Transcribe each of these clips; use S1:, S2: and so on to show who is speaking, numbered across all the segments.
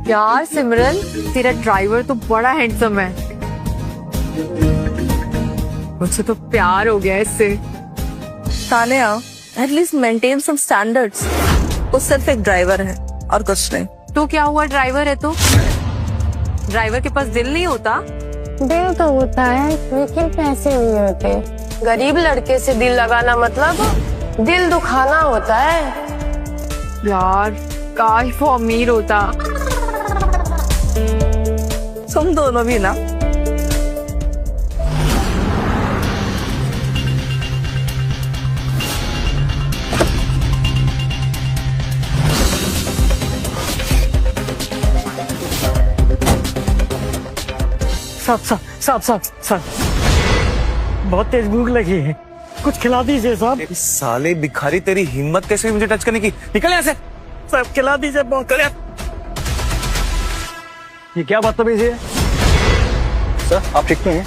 S1: यार सिमरन, तेरा ड्राइवर तो बड़ा हैंडसम है। मुझे तो प्यार हो गया इससे।
S2: Tania, at least maintain some standards. वो सिर्फ एक ड्राइवर है और कुछ नहीं।
S1: तो क्या हुआ, ड्राइवर है तो? ड्राइवर के पास दिल नहीं होता?
S3: दिल तो होता है लेकिन पैसे नहीं होते। गरीब लड़के से दिल लगाना मतलब दिल दुखाना होता है।
S1: यार काश वो अमीर होता।
S2: तुम दोनों भी ना।
S4: साहब बहुत तेज भूख लगी है, कुछ खिला दीजिए साहब।
S5: साले भिखारी, तेरी हिम्मत कैसे हुई मुझे टच करने की? निकल यहाँ से।
S4: साहब खिला दीजिए, बहुत कर। ये क्या बदतमीजी है?
S5: सर आप ठीक तो हैं?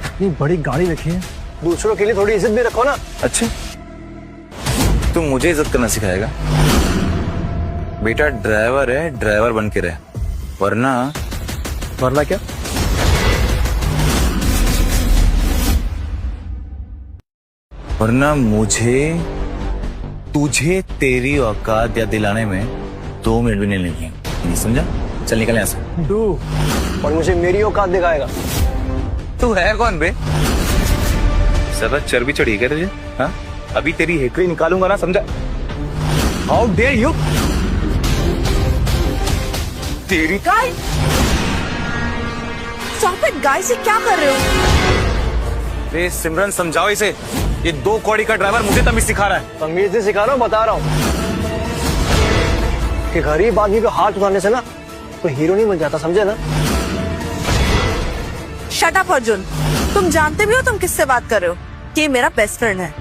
S4: इतनी बड़ी गाड़ी रखी है, दूसरों के लिए थोड़ी इज्जत भी रखो ना।
S5: अच्छा, तू मुझे इज्जत करना सिखाएगा? बेटा ड्राइवर है, ड्राइवर बन के रहे, वरना
S4: क्या?
S5: वरना तुझे तेरी औकात याद दिलाने में 2 मिनट भी नहीं लगेंगे। नहीं समझा? चल निकल यहाँ से।
S4: तू और मुझे मेरी औकात दिखाएगा?
S5: तू है कौन बे? ज्यादा चर्बी चढ़ी क्या तुझे? हाँ, अभी तेरी हेकड़ी निकालूंगा ना, समझा? How dare you! तेरी
S2: गाय! स्टॉप इट गाइस, ये क्या कर रहे हो?
S5: रे सिमरन, समझाओ इसे। ये 2 कौड़ी का ड्राइवर मुझे तमीज सिखा रहा है।
S4: तमीज नहीं सिखा रहा हूँ, बता रहा हूँ कि गरीब आदमी को हाथ उठाने से ना कोई हीरो नहीं बन जाता, समझे ना?
S2: शट अप अर्जुन, तुम जानते भी हो तुम किससे बात कर रहे हो? कि मेरा बेस्ट फ्रेंड है,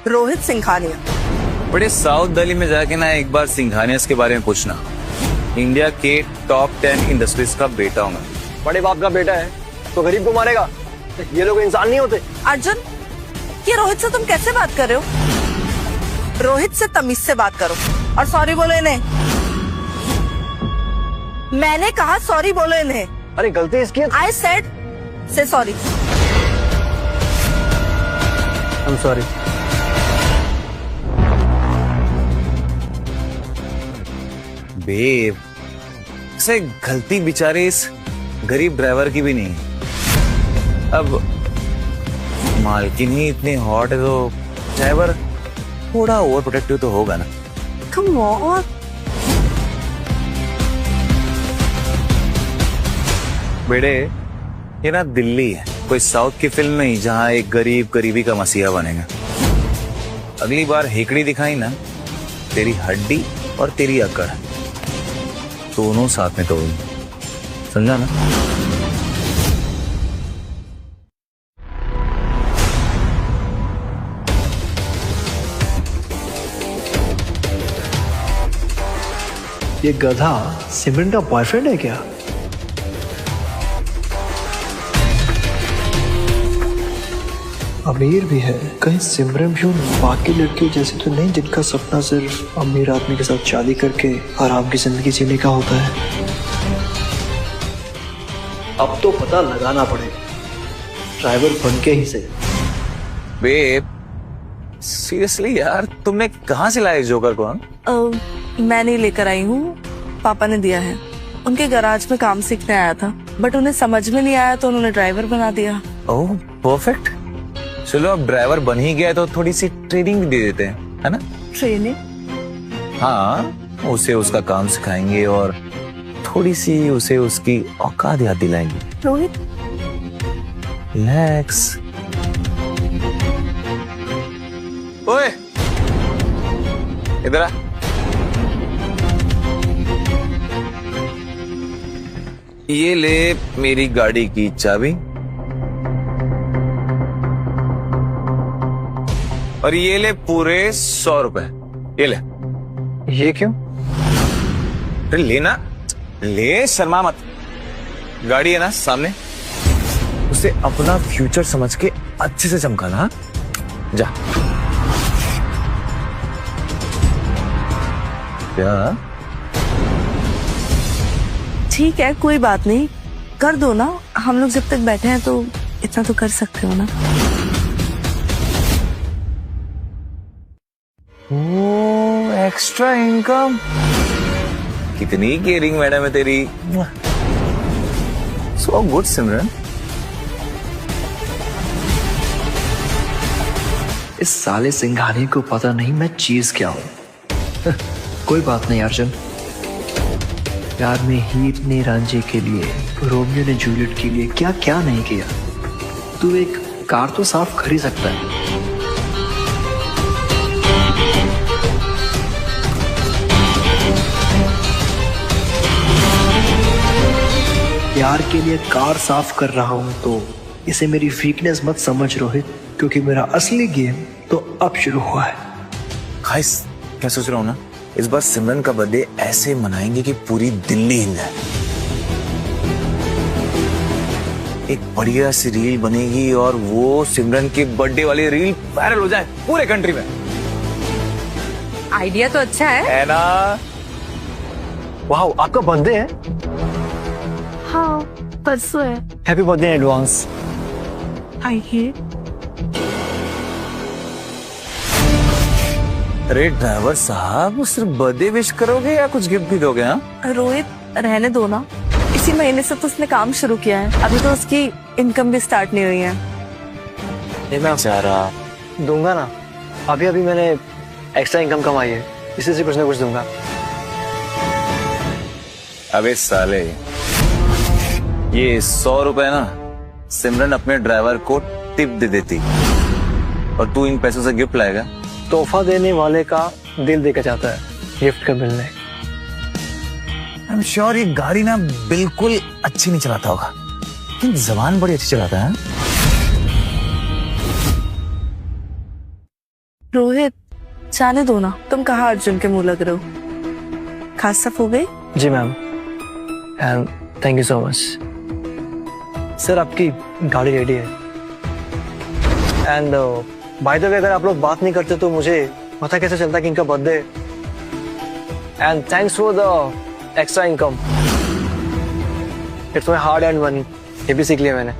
S2: रोहित सिंघानिया।
S5: बड़े साउथ दिल्ली में जाके ना एक बार सिंघानिया के बारे में पूछना। इंडिया के टॉप 10 इंडस्ट्रीज का बेटा हूँ मैं।
S4: बड़े बाप का बेटा है तो गरीब को मारेगा? ये लोग इंसान नहीं होते।
S2: अर्जुन, ये रोहित से तुम कैसे बात कर रहे हो? रोहित से तमीज से बात करो और सॉरी बोलो इन्हें। मैंने कहा सॉरी बोलो इन्हें।
S4: अरे गलती इसकी है।
S2: I said say sorry.
S4: I am sorry.
S5: Babe, से गलती बेचारे इस गरीब ड्राइवर की भी नहीं। अब मालकिन ही इतनी हॉट है तो ड्राइवर थोड़ा ओवर प्रोटेक्टिव तो होगा ना।
S2: Come on.
S5: बेटे, ये ना दिल्ली है, कोई साउथ की फिल्म नहीं जहां एक गरीब गरीबी का मसीहा बनेगा। अगली बार हेकड़ी दिखाई ना, तेरी हड्डी और तेरी अकड़ दोनों साथ में तोड़, समझा ना?
S4: ये गधा सिमरन का बॉयफ्रेंड है क्या? अमीर भी है, कहीं सिमरन भी उन बाकी लड़के जैसे तो नहीं जिनका सपना सिर्फ अमीर आदमी के साथ शादी करके आराम की जिंदगी जीने का होता है। अब तो पता लगाना पड़ेगा, ड्राइवर बन के ही सही।
S5: बेब, सीरियसली यार, तुमने कहाँ से लाए जोकर को?
S2: मैं नहीं लेकर आई हूँ, पापा ने दिया है। उनके गैराज में काम सीखने आया था, बट उन्हें समझ में नहीं आया तो उन्होंने ड्राइवर बना दिया।
S5: ओह परफेक्ट। चलो अब ड्राइवर बन ही गया तो थोड़ी सी ट्रेनिंग भी दे देते हैं, है ना?
S2: ट्रेनिंग?
S5: हाँ, उसे उसका काम सिखाएंगे और थोड़ी सी उसे उसकी औकात याद दिलाएंगे।
S2: रोहित,
S5: रिलैक्स। ओए, इधर आ। ये ले मेरी गाड़ी की चाबी और ये ले पूरे 100 रुपए। ये ले।
S4: ये क्यों?
S5: अरे लेना, ले, शर्मा मत। गाड़ी है ना सामने, उसे अपना फ्यूचर समझ के अच्छे से चमकाना। हाँ? जा। क्या?
S2: ठीक है, कोई बात नहीं, कर दो ना। हम लोग जब तक बैठे हैं तो इतना तो कर सकते हो ना।
S5: ओ, एक्स्ट्रा इनकम। कितनी केयरिंग मैडम है तेरी। सो गुड सिमरन।
S4: इस साले सिंघानी को पता नहीं मैं चीज क्या हूं। कोई बात नहीं अर्जुन, प्यार में हीर ने रांझे के लिए, रोमियो ने जूलियट के लिए क्या क्या नहीं किया। तू एक कार तो साफ कर ही सकता है। प्यार के लिए कार साफ कर रहा हूं तो इसे मेरी वीकनेस मत समझ रोहित, क्योंकि मेरा असली गेम तो अब शुरू हुआ है।
S5: गाइस, क्या सोच रहा हूँ ना, इस बार सिमरन का बर्थडे ऐसे मनाएंगे कि पूरी दिल्ली हिल जाए। एक बढ़िया सी रील बनेगी और वो सिमरन की बर्थडे वाली रील वायरल हो जाए पूरे कंट्री में।
S1: आइडिया तो अच्छा है
S5: ना?
S4: वाह, आपका बर्थडे है?
S2: हाँ, परसों है।
S4: Happy birthday in advance.
S2: आइए।
S5: अरे ड्राइवर साहब, सिर्फ बर्थडे विश करोगे या कुछ गिफ्ट भी दोगे? हाँ,
S2: रोहित, रहने दो ना। इसी महीने से तो उसने काम शुरू किया है, अभी तो उसकी इनकम भी स्टार्ट नहीं हुई है।
S4: मैं दूंगा ना, अभी अभी मैंने एक्स्ट्रा इनकम कमाई है, इसी से कुछ ना कुछ दूंगा।
S5: अबे साले, ये 100 रुपए ना सिमरन अपने ड्राइवर को टिप दे देती और तू इन पैसों से गिफ्ट लाएगा।
S4: तोहफा देने वाले का दिल देखा जाता है, गिफ्ट का मिलने।
S5: आई एम श्योर ये गाड़ी ना बिल्कुल अच्छी नहीं चलाता होगा, लेकिन जबान बड़ी अच्छी चलाता है।
S2: रोहित, जाने दो ना। तुम कहाँ अर्जुन के मुंह लग रहे हो? खास सफ हो गई?
S4: जी ma'am, and thank you so much. Sir, आपकी गाड़ी रेडी है। एंड बाय द वे, अगर आप लोग बात नहीं करते तो मुझे पता कैसे चलता कि इनका birthday. And thanks for the extra income, it's my hard and money. ये भी सीख लिया मैंने।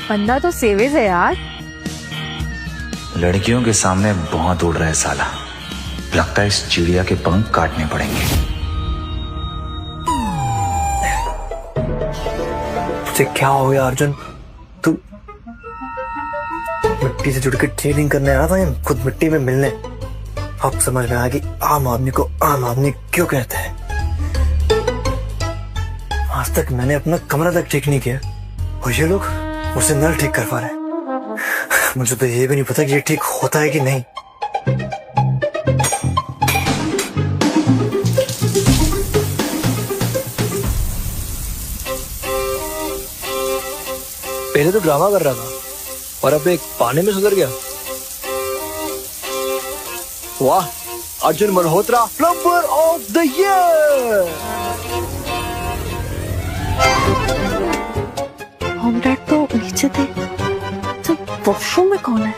S1: बंदा तो सेवेज है यार।
S5: लड़कियों के सामने बहुत उड़ रहा है साला, लगता है इस चिड़िया के पंख काटने पड़ेंगे।
S4: तुझे क्या हो गया अर्जुन? तू मिट्टी से जुड़ के ट्रेनिंग करने आया था या खुद मिट्टी में मिलने? अब समझ में आया कि आम आदमी को आम आदमी क्यों कहते हैं। आज तक मैंने अपना कमरा तक ठीक नहीं किया और ये लोग उसे नल ठीक कर पा रहे हैं। मुझे तो ये भी नहीं पता कि ये ठीक होता है कि नहीं। पहले तो ड्रामा कर रहा था और अब एक पाने में सुधर गया। वाह, Arjun Malhotra plumber of the year.
S2: Omelette तो नीचे थे, तो वॉशरूम में कौन है?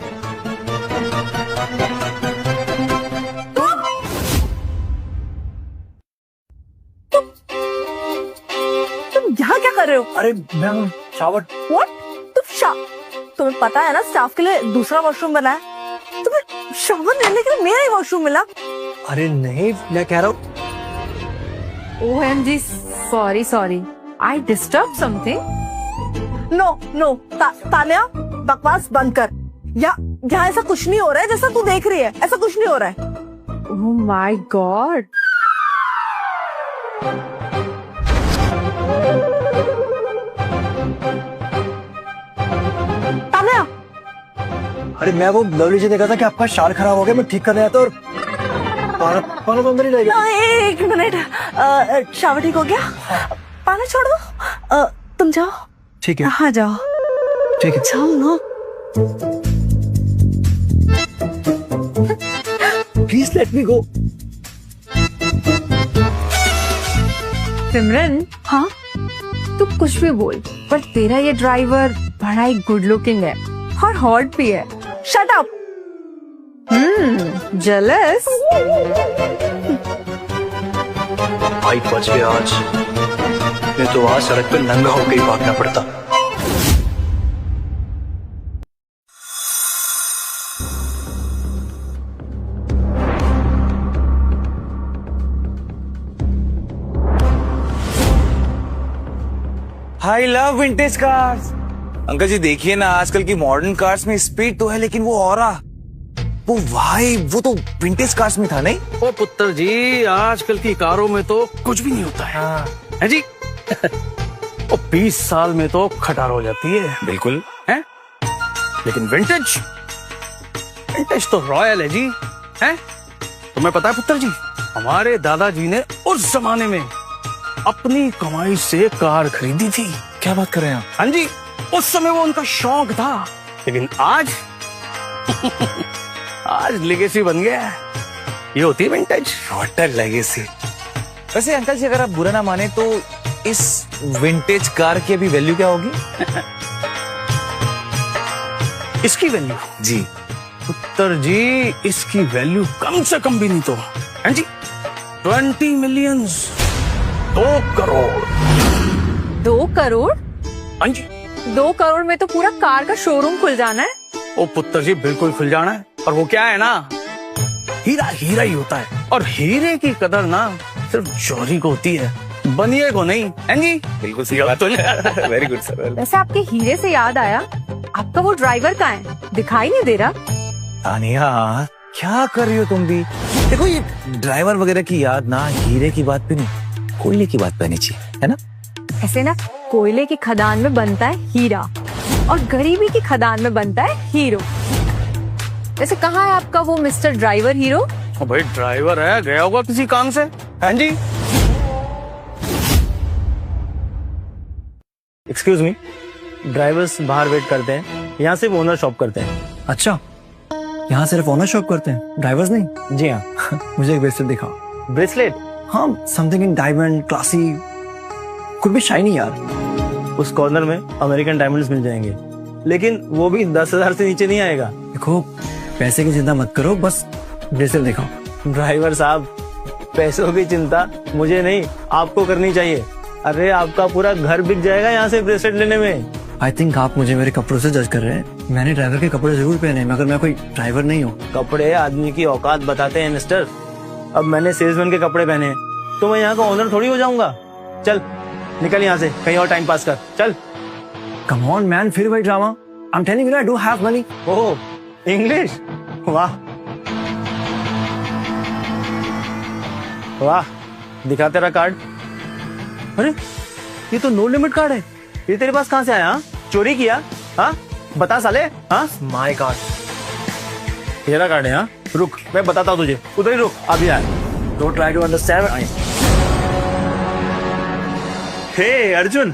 S2: तुम यहाँ क्या कर रहे हो?
S4: अरे मैम, शावर।
S2: What? तुम्हें पता है ना स्टाफ के लिए दूसरा वॉशरूम बना है। तुम्हें शावर लेने के लिए मेरा ही वॉशरूम मिला।
S4: अरे नहीं, मैं कह रहा हूँ।
S1: OMG, sorry, I disturb something?
S2: No, Tanya, बकवास बंद कर। यहाँ ऐसा कुछ नहीं हो रहा है जैसा तू देख रही है। ऐसा कुछ नहीं हो रहा है।
S1: Oh my God.
S2: तान्या,
S4: अरे मैं वो लवली जी ने कहा था कि आपका शाल खराब हो गया, मैं ठीक करने आया था और पाना तो अंदर ही रह गया।
S2: एक मिनट, शावर ठीक हो गया? पानी छोड़ दो। तुम जाओ।
S4: ठीक है।
S2: हाँ जाओ।
S4: ठीक है,
S2: जाओ ना।
S4: प्लीज लेट मी गो।
S1: सिमरन,
S2: हाँ,
S1: तू कुछ भी बोल, पर तेरा ये ड्राइवर बड़ा ही गुड लुकिंग है और हॉट भी है।
S2: Shut up.
S1: जेलस।
S4: भाई बच गया आज, नहीं तो आज सड़क पे नंगा होकर ही भागना पड़ता।
S5: I love vintage cars. Uncle ji देखिए ना, आजकल की मॉडर्न कार्स में स्पीड तो है लेकिन वो ऑरा, वो वाइब, वो तो विंटेज कार्स में था नहीं?
S6: ओ पुत्र जी, आजकल की कारों में तो कुछ भी नहीं होता है जी। ओ 20 साल में तो खटार हो जाती है।
S5: बिल्कुल
S6: है, लेकिन विंटेज विंटेज तो रॉयल है जी। है, तुम्हें पता है पुत्र जी, हमारे दादाजी ने उस जमाने में अपनी कमाई से कार खरीदी थी।
S5: क्या बात कर रहे हैं आप?
S6: हाँ जी, उस समय वो उनका शौक था, लेकिन आज आज लेगेसी बन गया है। ये होती है विंटेज।
S5: What a legacy. वैसे अंकल जी अगर आप बुरा ना माने तो इस विंटेज कार की अभी वैल्यू क्या होगी?
S6: इसकी वैल्यू
S5: जी
S6: पुत्र जी, इसकी वैल्यू कम से कम भी नहीं तो हाँ जी 20 मिलियन, 2 करोड़।
S1: 2 करोड़?
S6: हाँ जी।
S1: 2 करोड़ में तो पूरा कार का शोरूम खुल जाना है।
S6: ओ पुत्र जी, बिल्कुल खुल जाना है। और वो क्या है ना, हीरा हीरा ही होता है, और हीरे की कदर ना सिर्फ जौहरी को होती है, बनिए को नहीं। हैं जी?
S5: बिल्कुल सही बात। Very good sir.
S1: वैसे आपके हीरे से याद आया, आपका वो ड्राइवर कहाँ है? दिखाई नहीं दे रहा।
S5: तानिया क्या कर रही हो तुम भी? देखो ये ड्राइवर वगैरह की याद ना हीरे की बात पे नहीं, कोयले की बात पे आनी चाहिए, है ना?
S1: ऐसे ना कोयले की खदान में बनता है हीरा और गरीबी की खदान में बनता है हीरो। वैसे कहाँ है आपका वो मिस्टर ड्राइवर हीरो?
S6: ओ भाई ड्राइवर है, गया होगा किसी काम से। हैं जी?
S7: एक्सक्यूज मी, ड्राइवर्स बाहर वेट करते हैं, यहाँ सिर्फ ओनर शॉप करते हैं।
S4: अच्छा, यहाँ सिर्फ ओनर शॉप करते हैं, ड्राइवर्स नहीं?
S7: जी हाँ।
S4: मुझे एक ब्रेसलेट दिखाओ।
S7: ब्रेसलेट?
S4: हाँ, समथिंग इन डायमंड, क्लासी, कुछ भी शाइनी यार।
S7: उस कॉर्नर में अमेरिकन डायमंड्स मिल जाएंगे, लेकिन वो भी 10,000 से नीचे नहीं आएगा।
S4: देखो, पैसे की चिंता मत करो, बस ब्रेसलेट दिखाओ।
S7: ड्राइवर साहब, पैसों की चिंता मुझे नहीं, आपको करनी चाहिए। अरे आपका पूरा घर बिक जाएगा यहाँ से ब्रेसलेट लेने में।
S4: आई थिंक आप मुझे मेरे कपड़ों से जज कर रहे हैं। मैंने ड्राइवर के कपड़े जरूर पहने, मगर मैं कोई ड्राइवर नहीं हूँ।
S7: कपड़े आदमी की औकात बताते हैं मिस्टर। अब मैंने सेल्समैन के कपड़े पहने हैं, तो मैं यहाँ का ओनर थोड़ी हो जाऊंगा। चल निकल यहाँ से, कहीं और टाइम पास कर, चल।
S4: कम ऑन मैन, फिर वही drama. I am telling you I do have money.
S7: Oh English, वाह वाह। दिखा तेरा कार्ड। अरे ये तो नो लिमिट कार्ड है, ये तेरे पास कहाँ से आया? हाँ? चोरी किया? हाँ बता साले। हाँ
S4: माय गॉड,
S7: तेरा कार्ड है? हाँ रुक, मैं बताता हूँ तुझे, उधर ही रुक, अभी आया।
S4: Don't try to understand.
S7: Hey Arjun,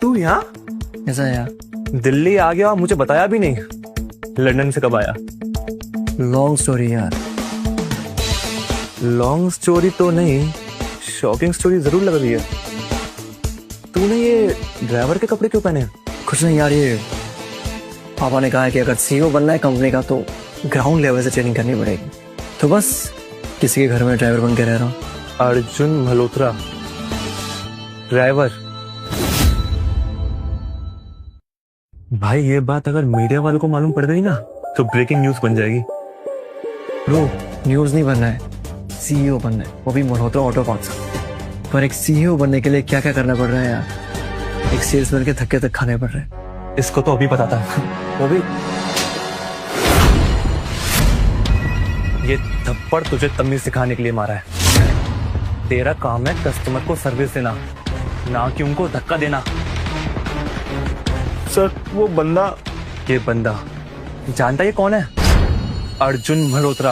S7: तू यहाँ?
S4: ऐसा है यार,
S7: दिल्ली आ गया, मुझे बताया भी नहीं। लंदन से कब आया?
S4: लॉन्ग स्टोरी यार।
S7: लॉन्ग स्टोरी तो नहीं, शॉकिंग स्टोरी जरूर लग रही है। तूने ये ड्राइवर के कपड़े क्यों पहने?
S4: कुछ नहीं यार, ये पापा ने कहा है कि अगर सीईओ बनना है कंपनी का तो ग्राउंड लेवल से ट्रेनिंग करनी पड़ेगी, तो बस किसी के घर में ड्राइवर बन के रह रहा हूँ।
S7: अर्जुन मल्होत्रा, ड्राइवर। भाई ये बात अगर मीडिया वालों को मालूम पड़ गई ना तो ब्रेकिंग न्यूज बन जाएगी।
S4: ब्रो, न्यूज नहीं बनना है, सीईओ बनना है, वो भी मल्होत्रा ऑटो पार्ट्स। पर एक सीईओ बनने के लिए क्या क्या करना पड़ रहा है यार, एक सेल्समैन के धक्के तक खाने पड़ रहे हैं।
S7: इसको तो अभी पता था।
S4: वो भी
S7: ये थप्पड़ तुझे तमीज सिखाने के लिए मारा है। तेरा काम है कस्टमर को सर्विस देना, ना कि उनको धक्का देना। सर वो बंदा, ये बंदा जानता ये कौन है? अर्जुन मल्होत्रा।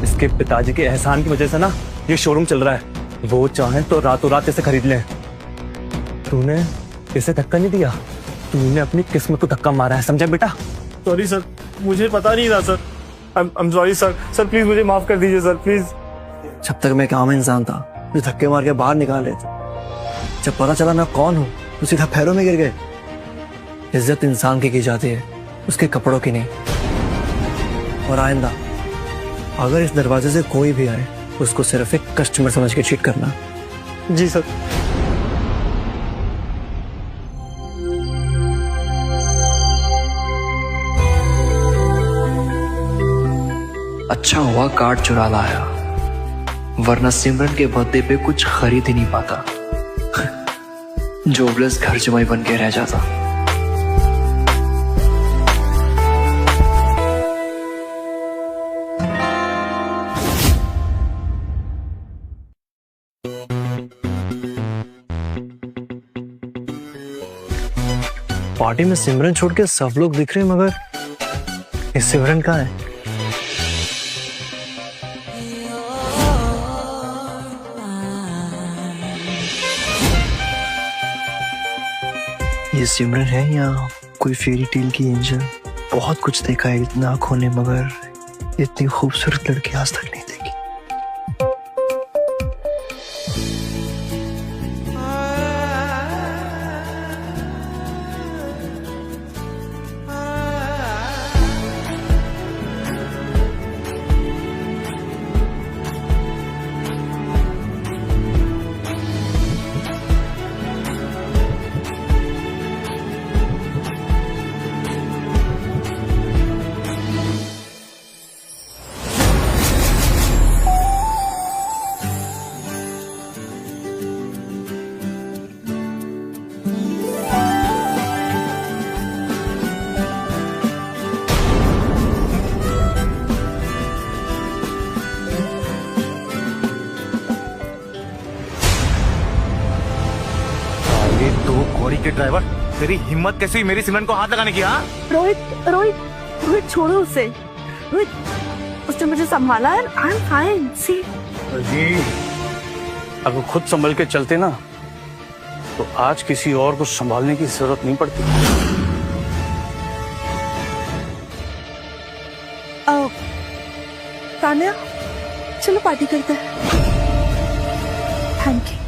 S7: इसके पिताजी के एहसान की वजह से ना ये शोरूम चल रहा है। वो चाहे तो रातों रात इसे खरीद ले। तूने इसे धक्का नहीं दिया, तूने अपनी किस्मत को धक्का मारा है, समझा बेटा? सॉरी सर, मुझे पता नहीं था sir. I am sorry sir. Sir please मुझे माफ कर दीजिए सर, प्लीज।
S4: जब तक मैं एक आम इंसान था जो धक्के मार के बाहर निकाल रहे थे, जब पता चला मैं कौन हूँ तो सीधा पैरों में गिर गए। इज्जत इंसान की जाती है, उसके कपड़ों की नहीं। और आइंदा अगर इस दरवाजे से कोई भी आए उसको सिर्फ एक कस्टमर समझ के चीट करना।
S7: जी सर।
S8: अच्छा हुआ कार्ड चुरा लाया, वरना सिमरन के बर्थडे पे कुछ खरीद ही नहीं पाता। जोबलेस घर जमाई बन के रह जाता।
S4: पार्टी में सिमरन छोड़ के सब लोग दिख रहे हैं, मगर ये सिमरन कहाँ है?
S8: ये सिमरन है या कोई फेरी टेल की एंजल? बहुत कुछ देखा है इतना आंखों ने, मगर इतनी खूबसूरत लड़की आज तक नहीं देखी।
S5: के ड्राइवर, तेरी हिम्मत कैसे हुई मेरी सिमरन को हाथ लगाने की? हाँ
S2: रोहित रोहित रोहित छोड़ो उसे। रोहित उसने मुझे संभाला है। I am fine. सी
S6: जी, अगर खुद संभल के चलते ना तो आज किसी और को संभालने की जरूरत नहीं पड़ती।
S2: तान्या, चलो पार्टी करते हैं। Thank you.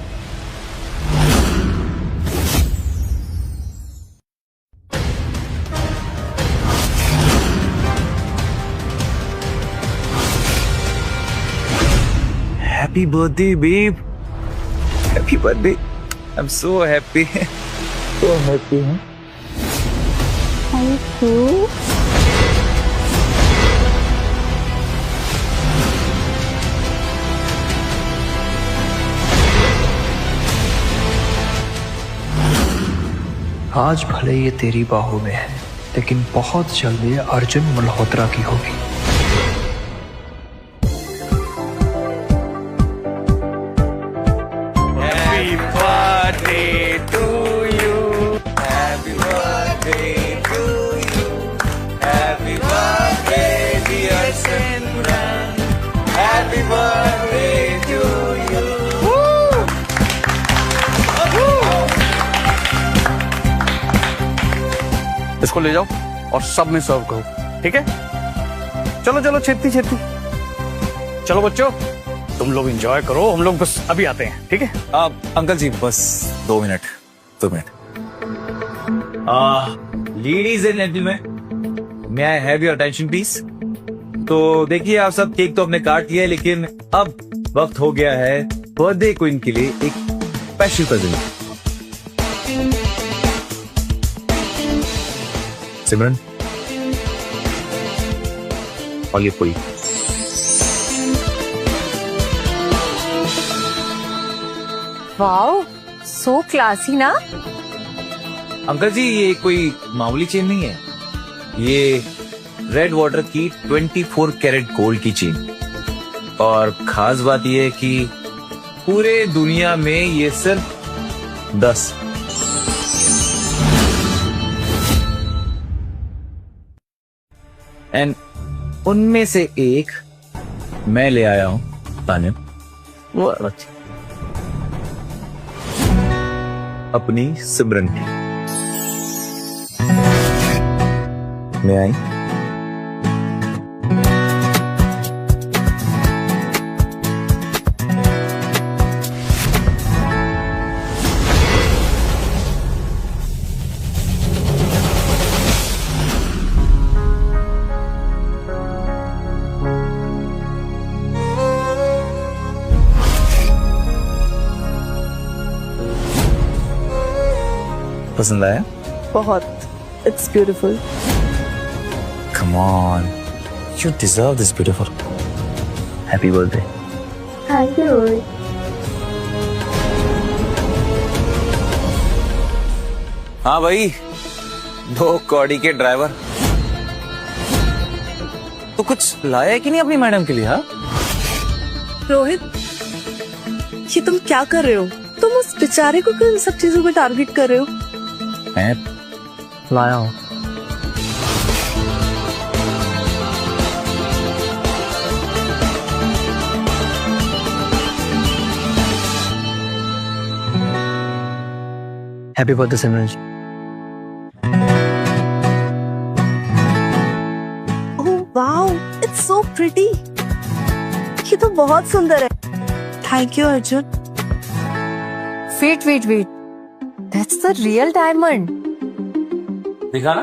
S5: Happy birthday, babe. Happy birthday. I'm so happy. So happy.
S2: Thank you.
S8: आज भले ये तेरी बाहों में है, लेकिन बहुत जल्द ये अर्जुन मल्होत्रा की होगी।
S6: इसको ले जाओ और सब में सर्व करो, ठीक है? चलो चलो, छेती छेती। चलो बच्चों, तुम लोग एंजॉय करो, हम लोग बस अभी आते हैं, ठीक है?
S5: अंकल जी बस 2 minute. Ladies and gentleman, may I have your attention please. तो देखिए, आप सब केक तो आपने काट लिया है, लेकिन अब वक्त हो गया है बर्थडे क्वीन के लिए एक स्पेशल प्रेजेंट। सिमरन, और ये पूरी।
S1: वाओ, सो क्लासी ना।
S5: अंकल जी, ये कोई मामूली चेन नहीं है, ये रेड वाटर की 24 कैरेट गोल्ड की चेन। और खास बात यह है कि पूरे दुनिया में ये सिर्फ 10 एंड उनमें से एक मैं ले आया हूं तान्या, वो अपनी सिमरन की। मैं आई। पसंद आया?
S2: बहुत, it's beautiful.
S5: Come on, you deserve this beautiful.
S4: Happy birthday.
S3: Thank you.
S5: हाँ भाई, 2 कौड़ी के ड्राइवर। तो कुछ लाया कि नहीं अपनी मैडम के लिए? हाँ
S2: रोहित, ये तुम क्या कर रहे हो? तुम उस बेचारे को क्यों इन सब चीजों में टारगेट कर रहे हो?
S5: मैं
S4: लाया हूँ। Happy birthday Simran ji.
S2: Oh wow, it's so pretty. ये तो बहुत सुंदर है। Thank you Arjun.
S1: Wait, that's the real diamond.
S5: दिखा ना।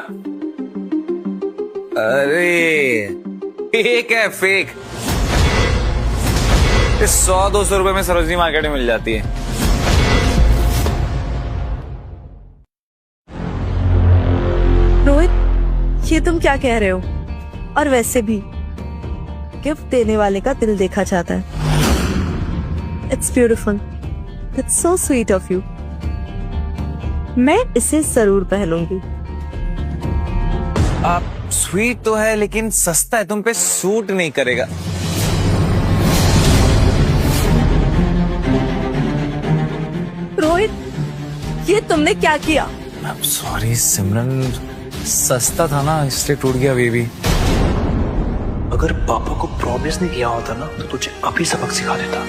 S5: अरे फेक है, फेक। 100-200 रुपए में सरोजनी मार्केट में मिल जाती है।
S2: रोहित, ये तुम क्या कह रहे हो? और वैसे भी गिफ्ट देने वाले का दिल देखा जाता है। It's beautiful, it's so sweet of you. मैं इसे जरूर पहनूंगी।
S5: आप स्वीट तो है लेकिन सस्ता है, तुम पे सूट नहीं करेगा।
S2: रोहित, ये तुमने क्या किया?
S5: सॉरी सिमरन, सस्ता था ना इसलिए टूट गया बेबी।
S8: अगर पापा को प्रॉमिस नहीं किया होता ना तो तुझे अभी सबक सिखा देता।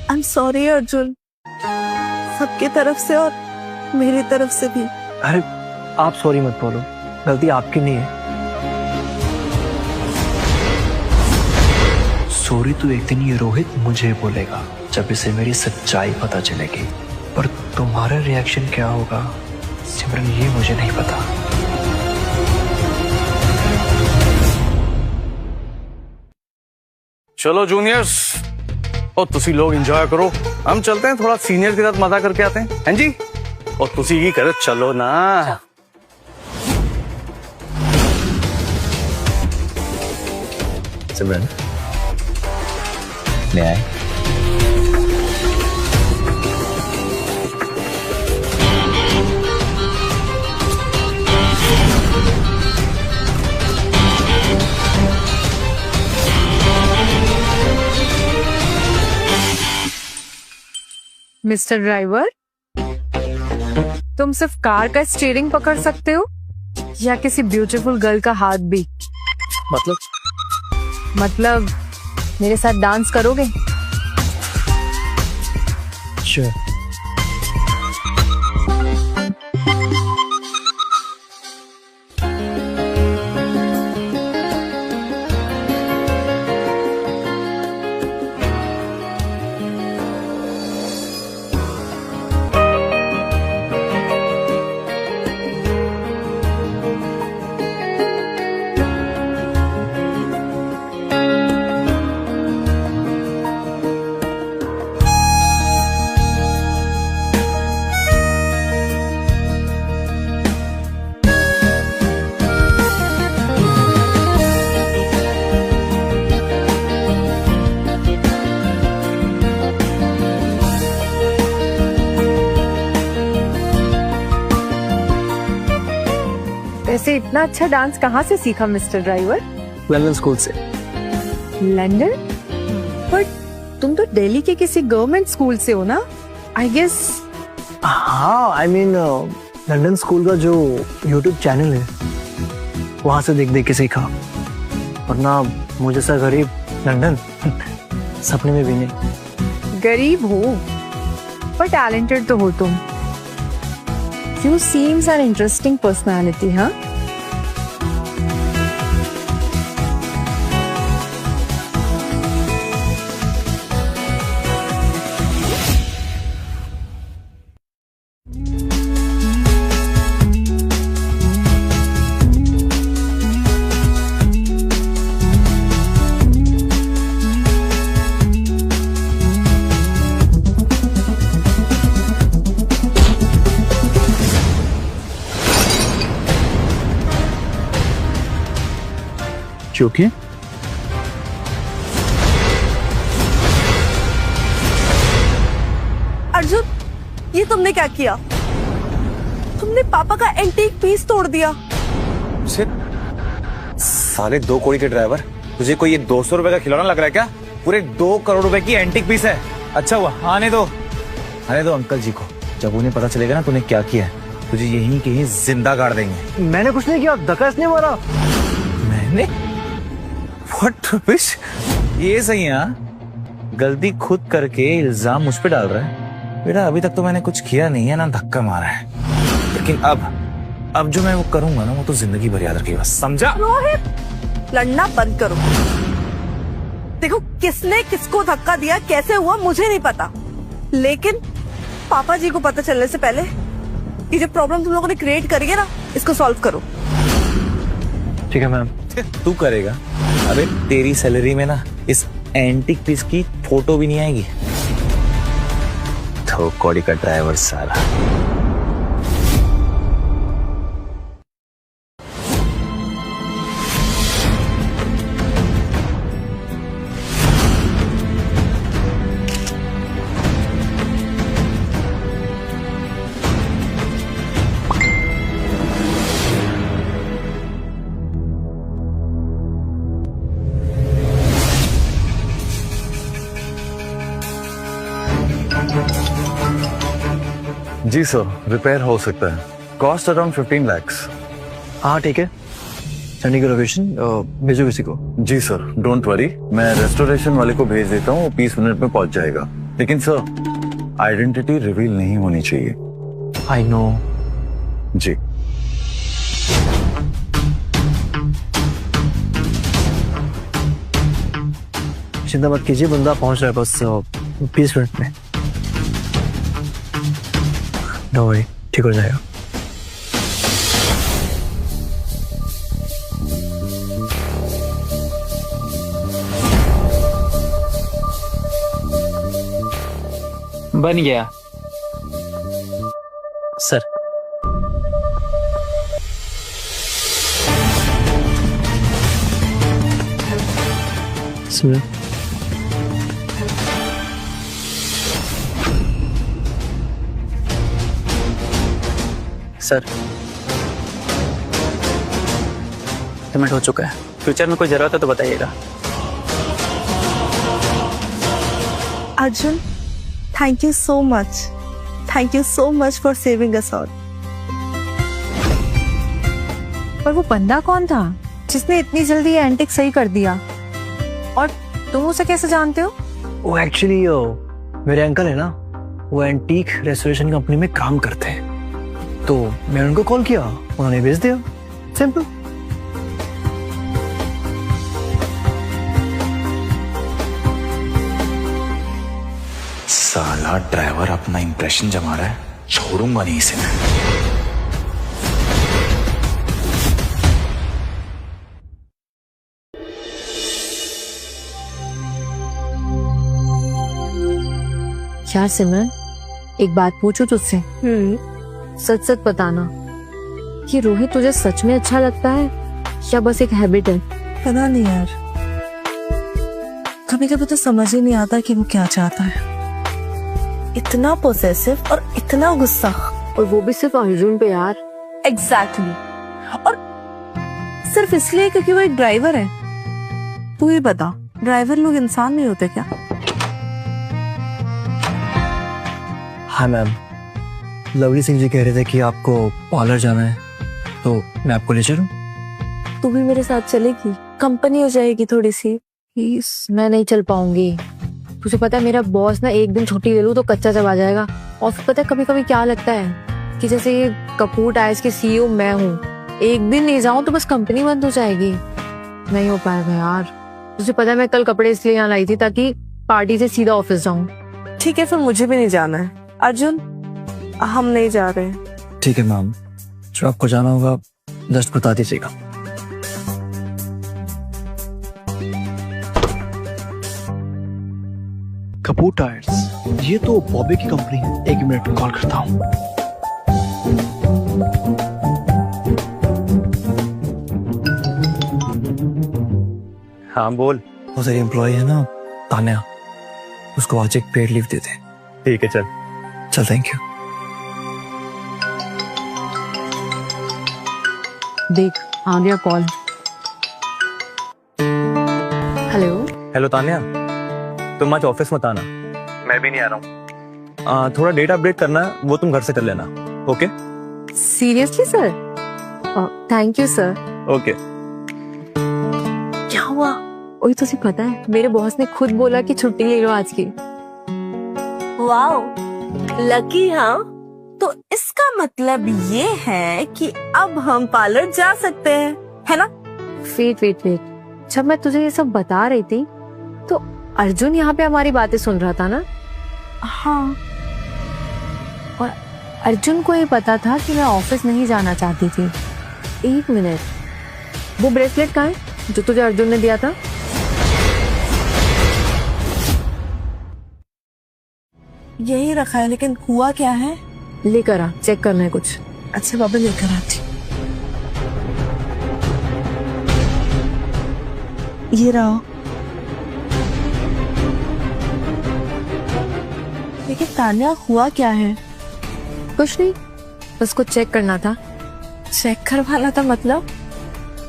S2: आई एम सॉरी अर्जुन, सबके तरफ से और मेरी तरफ से भी।
S4: अरे आप सॉरी मत बोलो, गलती आपकी नहीं है।
S8: सॉरी तो एक दिन ये रोहित मुझे बोलेगा जब इसे मेरी सच्चाई पता चलेगी, पर तुम्हारा रिएक्शन क्या होगा सिमरन ये मुझे नहीं पता।
S6: चलो जूनियर्स, और तुसी लोग एंजॉय करो, हम चलते हैं थोड़ा सीनियर के साथ मजा करके आते हैं। हैं जी? और तुसी ही करे, चलो ना।
S5: सिमरन ले आए।
S1: मिस्टर ड्राइवर, तुम सिर्फ कार का स्टीयरिंग पकड़ सकते हो या किसी ब्यूटीफुल गर्ल का हाथ भी? मतलब मेरे साथ डांस करोगे?
S4: Sure.
S1: वैसे इतना अच्छा डांस कहाँ से सीखा मिस्टर ड्राइवर?
S4: लंदन स्कूल से।
S1: लंदन? पर तुम तो दिल्ली के किसी गवर्नमेंट स्कूल से हो ना? I guess.
S4: हाँ, आई मीन लंदन स्कूल का जो यूट्यूब चैनल है वहां से देख देख के सीखा, वरना मुझे सा गरीब लंदन सपने में भी नहीं।
S1: गरीब हो पर टैलेंटेड तो हो तुम। You seems an interesting personality, huh?
S7: क्योंकि
S2: अर्जुन, ये तुमने क्या किया? तुमने पापा का एंटीक पीस तोड़ दिया।
S5: साले 2 करोड़ के ड्राइवर, तुझे कोई ये 200 रुपए का खिलौना लग रहा है क्या? पूरे 2 करोड़ रुपए की एंटीक पीस है। अच्छा हुआ, आने दो अंकल जी को। जब उन्हें पता चलेगा ना तूने क्या किया है, तुझे यहीं कहीं जिंदा गाड़ देंगे।
S4: मैंने कुछ नहीं किया, धक्का इसने मारा।
S5: मैंने? What rubbish? ये सही है हाँ? गलती खुद करके इल्जाम मुझ पे डाल रहा है। बेटा अभी तक तो मैंने कुछ किया नहीं है, ना धक्का मारा है, लेकिन अब जो मैं वो करूंगा ना, वो तो जिंदगी भर याद रखिएगा, समझा?
S2: रोहित, लड़ना बंद करो। देखो, किसने किसको धक्का दिया, कैसे हुआ, मुझे नहीं पता, लेकिन पापा जी को पता चलने से पहले ये जो प्रॉब्लम तुम लोगों ने क्रिएट करी है ना, इसको सॉल्व करो।
S4: ठीक है मैम।
S5: तू करेगा? अबे तेरी सैलरी में ना इस एंटीक पीस की फोटो भी नहीं आएगी। तो कौड़ी का ड्राइवर साला।
S9: जी सर, रिपेयर हो सकता है। Cost around 15 lakhs।
S4: हाँ ठीक है, सेंडिंग की लोकेशन भेजो किसी को।
S9: जी सर, डोंट वरी, मैं रेस्टोरेशन वाले को भेज देता हूँ, 20 मिनट में पहुंच जाएगा। लेकिन सर, आइडेंटिटी रिवील नहीं होनी चाहिए।
S4: I know.
S9: जी
S4: चिंता मत कीजिए, बंदा पहुंच रहा है बस 20 मिनट में। डोंट वरी, ठीक हो जाएगा।
S10: बन गया
S4: सर। सुनो,
S10: सर, पेमेंट हो चुका है। फ्यूचर में कोई जरूरत है तो बताइएगा।
S2: Arjun, thank you so much. Thank you so much for saving us all.
S1: पर वो बंदा कौन था जिसने इतनी जल्दी ये एंटिक सही कर दिया? और तुम उसे कैसे जानते हो?
S4: वो एक्चुअली मेरे अंकल है ना, वो एंटीक रेस्टोरेशन कंपनी में काम करते हैं, तो मैंने उनको कॉल किया, उन्होंने भेज दिया। सिंपल।
S5: साला ड्राइवर अपना इंप्रेशन जमा रहा है, छोड़ूंगा नहीं इसे मैं।
S1: यार सिमरन, एक बात पूछूं तुझसे? सच सच बताना कि रोहित तुझे सच में अच्छा लगता है या बस एक हैबिट है?
S2: पता नहीं यार, कभी कभी तो समझ ही नहीं आता कि वो क्या चाहता है। इतना पोसेसिव और इतना गुस्सा,
S1: और वो भी सिर्फ अर्जुन पे यार।
S2: एग्जैक्टली। और सिर्फ इसलिए क्योंकि वो एक ड्राइवर है। तू ही बता, ड्राइवर लोग इंसान नहीं होते क्या?
S4: हाँ मैम, लवली सिंह जी कह रहे थे कि आपको पार्लर जाना है, तो मैं आपको ले चलूं?
S2: तू भी मेरे साथ चलेगी? कंपनी हो जाएगी थोड़ी सी।
S1: प्लीज, मैं नहीं चल पाऊंगी। तुझे पता है मेरा बॉस ना एक दिन छुट्टी ले लूं तो कच्चा चबा जाएगा। और फिर पता है कभी कभी क्या लगता है कि जैसे ये कपूर टायर्स के CEO मैं हूँ, एक दिन नहीं जाऊं तो बस कंपनी बंद हो जाएगी। नहीं हो पाएगा यार। तुझे पता है मैं कल कपड़े इसलिए यहाँ लाई थी ताकि पार्टी से सीधा ऑफिस जाऊं।
S2: ठीक है, फिर मुझे भी नहीं जाना है। अर्जुन, हम नहीं जा रहे हैं।
S4: ठीक है मैम, जो आपको जाना होगा जस्ट बता दीजिएगा। कपूर टायर्स, ये तो बॉबी की कंपनी है। 1 मिनट में कॉल करता हूँ।
S7: हाँ बोल।
S4: वो तेरी एम्प्लॉय है ना तान्या, उसको आज एक पेड लीव दे दे।
S7: ठीक है चल।
S4: चल थैंक यू।
S1: देख आ गया कॉल। हेलो।
S7: हेलो तान्या, तुम आज ऑफिस मत आना, मैं भी नहीं आ रहा हूँ। थोड़ा डेटा अपडेट करना है, वो तुम घर से कर लेना। Okay?
S1: Seriously sir? Thank you sir.
S7: Okay.
S1: क्या हुआ? वही तो सिर्फ पता है, मेरे बॉस ने खुद बोला कि छुट्टी ले लो आज की।
S2: Wow, lucky. हाँ, तो इसका मतलब ये है कि अब हम पार्लर जा सकते हैं, है ना?
S1: वेट। जब मैं तुझे ये सब बता रही थी तो अर्जुन यहाँ पे हमारी बातें सुन रहा था ना?
S2: हाँ।
S1: और अर्जुन को ये पता था कि मैं ऑफिस नहीं जाना चाहती थी। एक मिनट, वो ब्रेसलेट कहाँ है जो तुझे अर्जुन ने दिया था?
S2: यही रखा है, लेकिन हुआ क्या है?
S1: लेकर आ, चेक करना है कुछ।
S2: अच्छा बाबा, लेकर आती। ये रहो। लेकिन तान्या, हुआ क्या है?
S1: कुछ नहीं, बस कुछ चेक करना था।
S2: चेक करवाना था मतलब?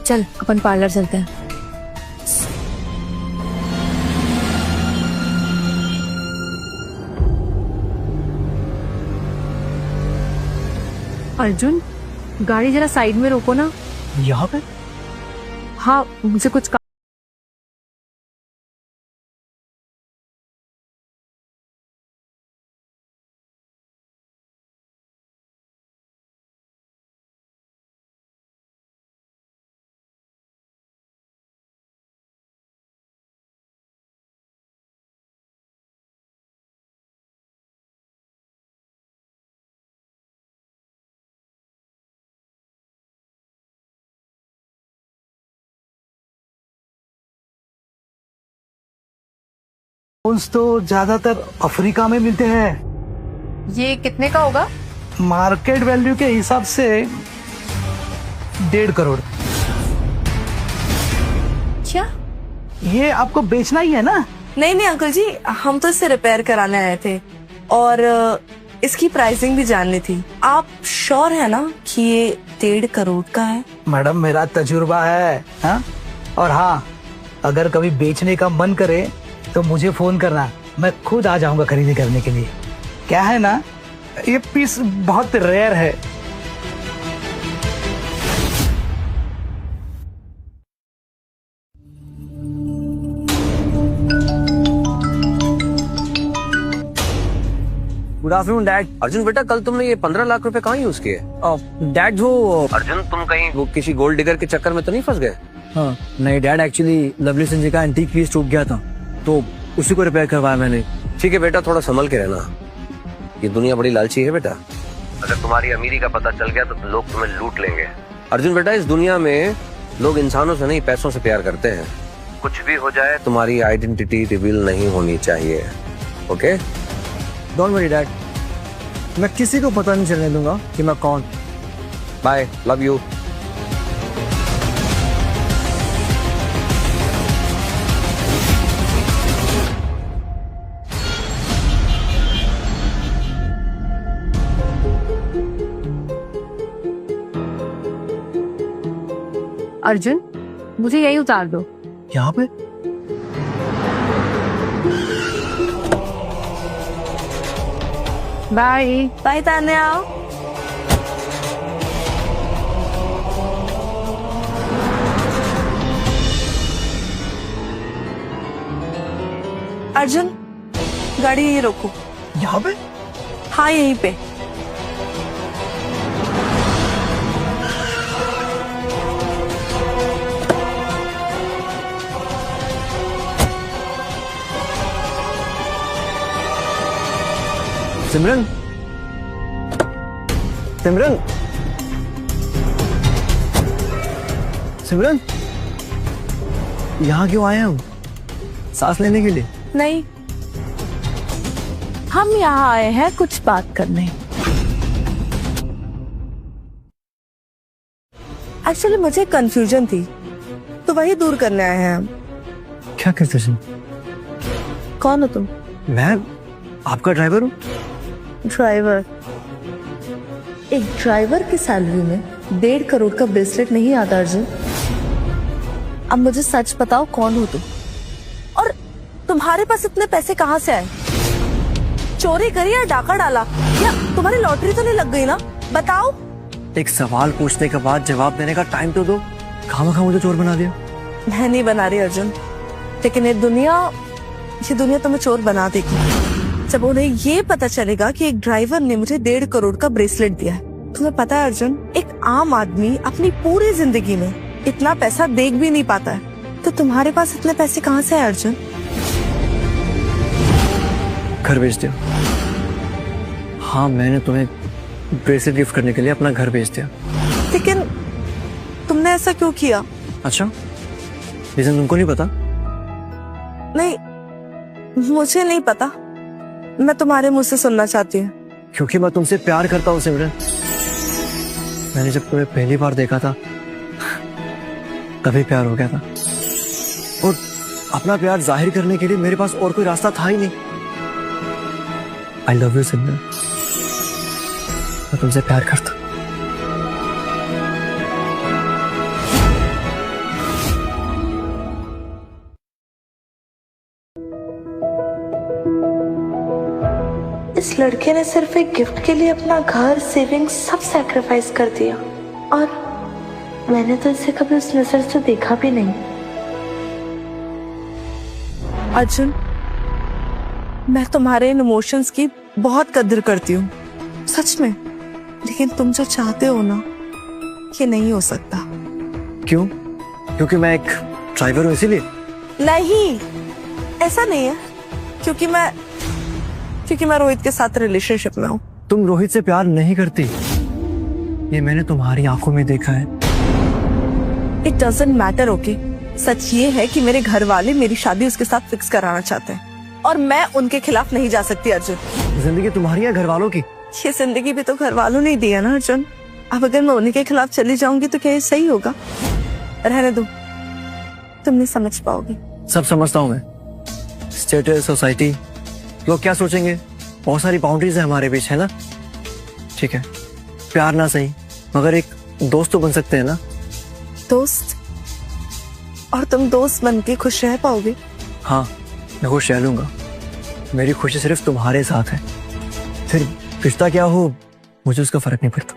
S1: चल अपन पार्लर चलते हैं। अर्जुन, गाड़ी जरा साइड में रोको ना।
S4: यहाँ पे?
S1: हाँ, मुझे कुछ
S11: तो ज्यादातर अफ्रीका में मिलते हैं।
S1: ये कितने का होगा?
S11: मार्केट वैल्यू के हिसाब से 1.5 करोड़।
S2: क्या?
S11: ये आपको बेचना ही है ना?
S2: नहीं अंकल जी, हम तो इसे रिपेयर कराने आए थे और इसकी प्राइसिंग भी जाननी थी। आप श्योर है ना कि ये 1.5 करोड़ का है?
S11: मैडम, मेरा तजुर्बा है। हा? और हाँ, अगर कभी बेचने का मन करे तो मुझे फोन करना, मैं खुद आ जाऊंगा खरीदी करने के लिए। क्या है ना, ये पीस बहुत रेयर है।
S10: Good afternoon dad. अर्जुन बेटा, कल तुमने ये 15 लाख रुपए कहाँ यूज किए?
S12: डैड वो
S10: अर्जुन, तुम कहीं वो किसी गोल्ड डिगर के चक्कर में तो नहीं फंस गए?
S12: हाँ नहीं डैड, एक्चुअली लवली सिंह जी का एंटीक पीस टूट गया था तो उसी को रिपेयर करवाया मैंने।
S10: ठीक है बेटा, थोड़ा संभल के रहना। ये दुनिया बड़ी लालची है बेटा। अगर तुम्हारी अमीरी का पता चल गया तो लोग तुम्हें लूट लेंगे। अर्जुन बेटा, इस दुनिया में लोग इंसानों से नहीं, पैसों से प्यार करते हैं। कुछ भी हो जाए, तुम्हारी आइडेंटिटी रिवील नहीं होनी चाहिए। ओके?
S12: डोंट वरी डैड, मैं किसी को पता नहीं चलने दूंगा कि मैं कौन।
S10: Bye, love you.
S1: अर्जुन, मुझे यही उतार दो।
S11: यहाँ पे?
S1: Bye
S2: bye Tanya. अर्जुन, गाड़ी यहीं रोको।
S11: यहाँ पे?
S2: हाँ, यहीं पे।
S12: सिमरन, सिमरन, सिमरन, यहाँ क्यों आए हम? सांस लेने के लिए?
S2: नहीं, हम यहाँ आए हैं कुछ बात करने। एक्चुअली मुझे कंफ्यूजन थी तो वही दूर करने आए हैं हम।
S12: क्या करते हैं?
S2: कौन हो तुम?
S12: मैं आपका ड्राइवर हूँ।
S2: ड्राइवर? एक ड्राइवर की सैलरी में 1.5 करोड़ का ब्रेसलेट नहीं आता अर्जुन। अब मुझे सच बताओ, कौन हो तुम और तुम्हारे पास इतने पैसे कहाँ से आए? चोरी करी या डाका डाला या तुम्हारी लॉटरी तो नहीं लग गई ना? बताओ।
S12: एक सवाल पूछने के बाद जवाब देने का टाइम तो दो। खामखा मुझे चोर बना दिया।
S2: मैं नहीं बना रही अर्जुन, लेकिन ये दुनिया तुम्हें चोर बना देगी जब उन्हें ये पता चलेगा कि एक ड्राइवर ने मुझे 1.5 करोड़ का ब्रेसलेट दिया है। तुम्हें पता है अर्जुन, एक आम आदमी अपनी पूरी जिंदगी में इतना पैसा देख भी नहीं पाता है, तो तुम्हारे पास इतने पैसे कहाँ से है अर्जुन?
S12: घर भेज दिया। हाँ, मैंने तुम्हें ब्रेसलेट गिफ्ट करने के लिए अपना घर भेज दिया।
S2: लेकिन तुमने ऐसा क्यों किया?
S12: अच्छा, रीजन तुमको नहीं पता?
S2: नहीं, मुझे नहीं पता। मैं तुम्हारे मुंह से सुनना चाहती हूँ।
S12: क्योंकि मैं तुमसे प्यार करता हूँ सिमरन। मैंने जब तुम्हें पहली बार देखा था तभी प्यार हो गया था, और अपना प्यार जाहिर करने के लिए मेरे पास और कोई रास्ता था ही नहीं। आई लव यू सिमरन, मैं तुमसे प्यार करता।
S2: इस लड़के ने सिर्फ एक गिफ्ट के लिए अपना घर, सेविंग्स सब सैक्रिफाइस कर दिया, और मैंने तो इसे कभी उस नजर से देखा भी नहीं। अर्जुन, मैं तुम्हारे इन इमोशंस की बहुत कदर करती हूँ, सच में। लेकिन तुम जो चाहते हो ना, ये नहीं हो सकता।
S12: क्यों? क्योंकि मैं एक ड्राइवर हूँ इसीलिए?
S2: नहीं, ऐसा नहीं है। क्योंकि मैं रोहित के साथ रिलेशनशिप में हूँ।
S12: तुम रोहित से प्यार नहीं करती, ये मैंने तुम्हारी आंखों में देखा है।
S2: It doesn't matter, okay? सच ये है कि मेरे घर वाले मेरी शादी उसके साथ फिक्स कराना चाहते हैं, और मैं उनके खिलाफ नहीं जा सकती अर्जुन।
S12: जिंदगी तुम्हारी है, घर वालों की?
S2: ये जिंदगी भी तो घर वालों ने दी है ना अर्जुन। अब अगर मैं उन्हीं के खिलाफ चली जाऊंगी तो क्या ये सही होगा? रहने दो, तुम नहीं समझ पाओगी।
S12: सब समझता हूँ मैं। स्टेटस, सोसाइटी, लोग क्या सोचेंगे, बहुत सारी बाउंड्रीज है हमारे बीच, है ना? ठीक है, प्यार ना सही मगर एक दोस्त तो बन सकते हैं ना?
S2: दोस्त? और तुम दोस्त बन के खुश रह पाओगे?
S12: हाँ, मैं खुश रह लूंगा। मेरी खुशी सिर्फ तुम्हारे साथ है। फिर रिश्ता क्या हो, मुझे उसका फर्क नहीं पड़ता।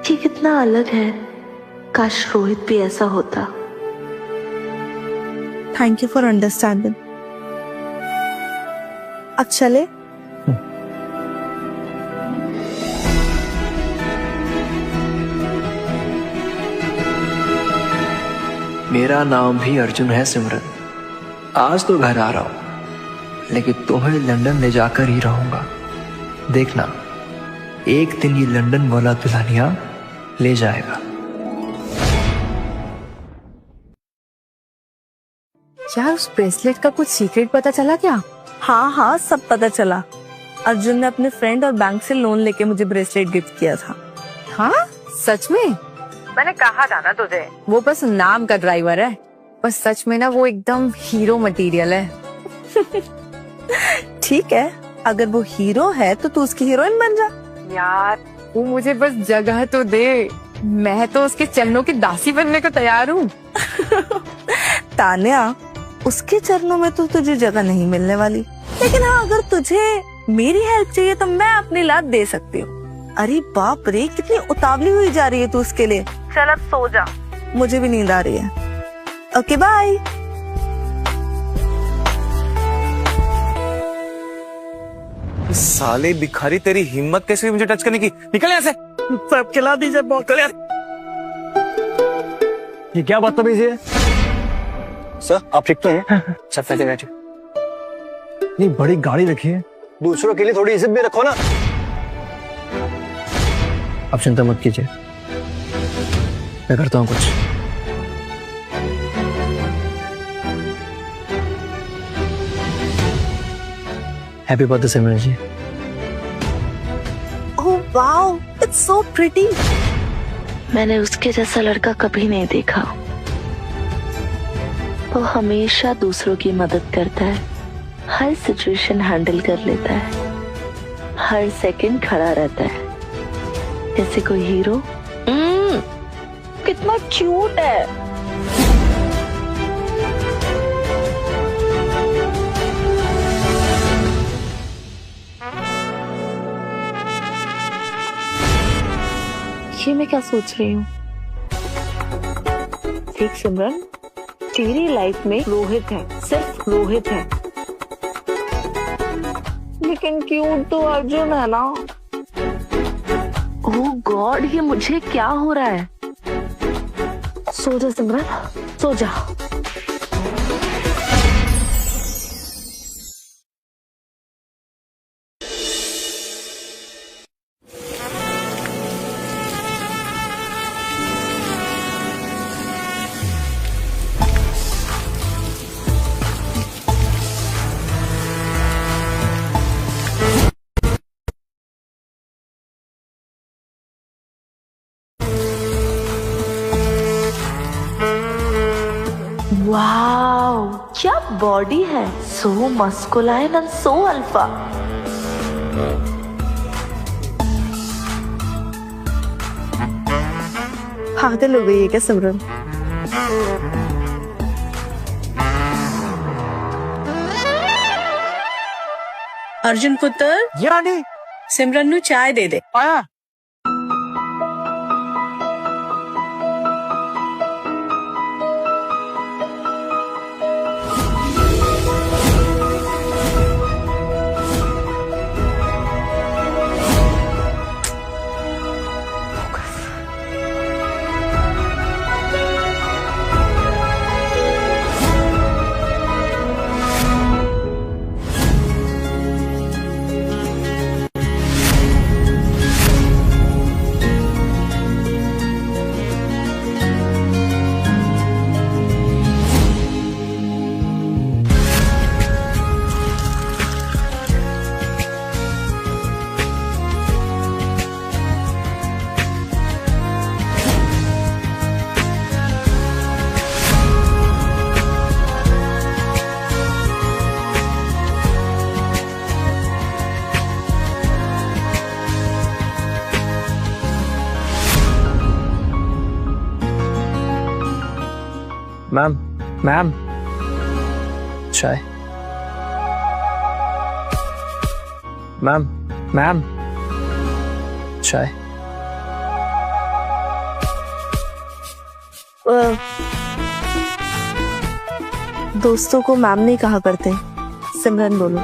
S2: ये कितना अलग है। काश रोहित भी ऐसा होता। Thank you for understanding. अब चले?
S8: मेरा नाम भी अर्जुन है सिमरन। आज तो घर आ रहा हूं, लेकिन तुम्हें लंदन ले जाकर ही रहूंगा। देखना, एक दिन ये लंदन वाला दुल्हनिया ले जाएगा।
S1: यार, उस ब्रेसलेट का कुछ सीक्रेट पता चला क्या?
S2: हाँ, सब पता चला। अर्जुन ने अपने फ्रेंड और बैंक से लोन लेके मुझे ब्रेसलेट गिफ्ट किया था।
S1: हाँ, सच में? मैंने कहा था ना तुझे, वो बस नाम का ड्राइवर है, पर सच में ना वो एकदम हीरो मटेरियल है।
S2: ठीक है, अगर वो हीरो है तो तू उसकी हीरोइन बन जा।
S1: यार, वो मुझे बस जगह तो दे, मैं तो उसके चरणों की दासी बनने को तैयार हूँ।
S2: तान्या, उसके चरणों में तो तुझे जगह नहीं मिलने वाली। लेकिन हाँ, अगर तुझे मेरी हेल्प चाहिए तो मैं अपनी लात दे सकती हूँ। अरे बाप रे, कितनी उतावली हुई जा रही है तू उसके लिए। चल अब सो जा, मुझे भी नींद आ रही है। Okay, bye.
S5: साले भिखारी, तेरी हिम्मत कैसे हुई मुझे टच करने की? निकल यहाँ से।
S6: सब खिला दीजिए बहुत।
S12: ये क्या बदतमीजी है?
S4: सर, आप ठीक तो हैं?
S12: सब बैठे बैठे। नहीं, बड़ी गाड़ी रखी है,
S4: दूसरों के लिए थोड़ी इज्जत भी रखो ना।
S12: अब चिंता मत कीजिए, मैं करता हूँ कुछ। Happy birthday Simran ji.
S2: Oh wow, it's so pretty. मैंने उसके जैसा लड़का कभी नहीं देखा।
S13: वो हमेशा दूसरों की मदद करता है, हर सिचुएशन हैंडल कर लेता है, हर सेकंड खड़ा रहता है जैसे कोई हीरो। कितना क्यूट है। ये मैं क्या सोच रही हूँ? देख सिमरन, तेरी लाइफ में रोहित है, सिर्फ रोहित है, लेकिन क्यूट तो अर्जुन है ना। ओह गॉड, ये मुझे क्या हो रहा है? सो जा सिमरन, सो जा। वाओ, क्या बॉडी है, सो मस्कुलाइन एंड सो अल्फा।
S2: पागल हो गई है क्या सिमरन?
S14: अर्जुन पुत्र,
S12: यानी
S14: सिमरन नु चाय दे दे।
S12: आया। मैम, मैम, चाय। मैम, मैम, चाय।
S2: दोस्तों को मैम नहीं कहा करते, सिमरन बोलो।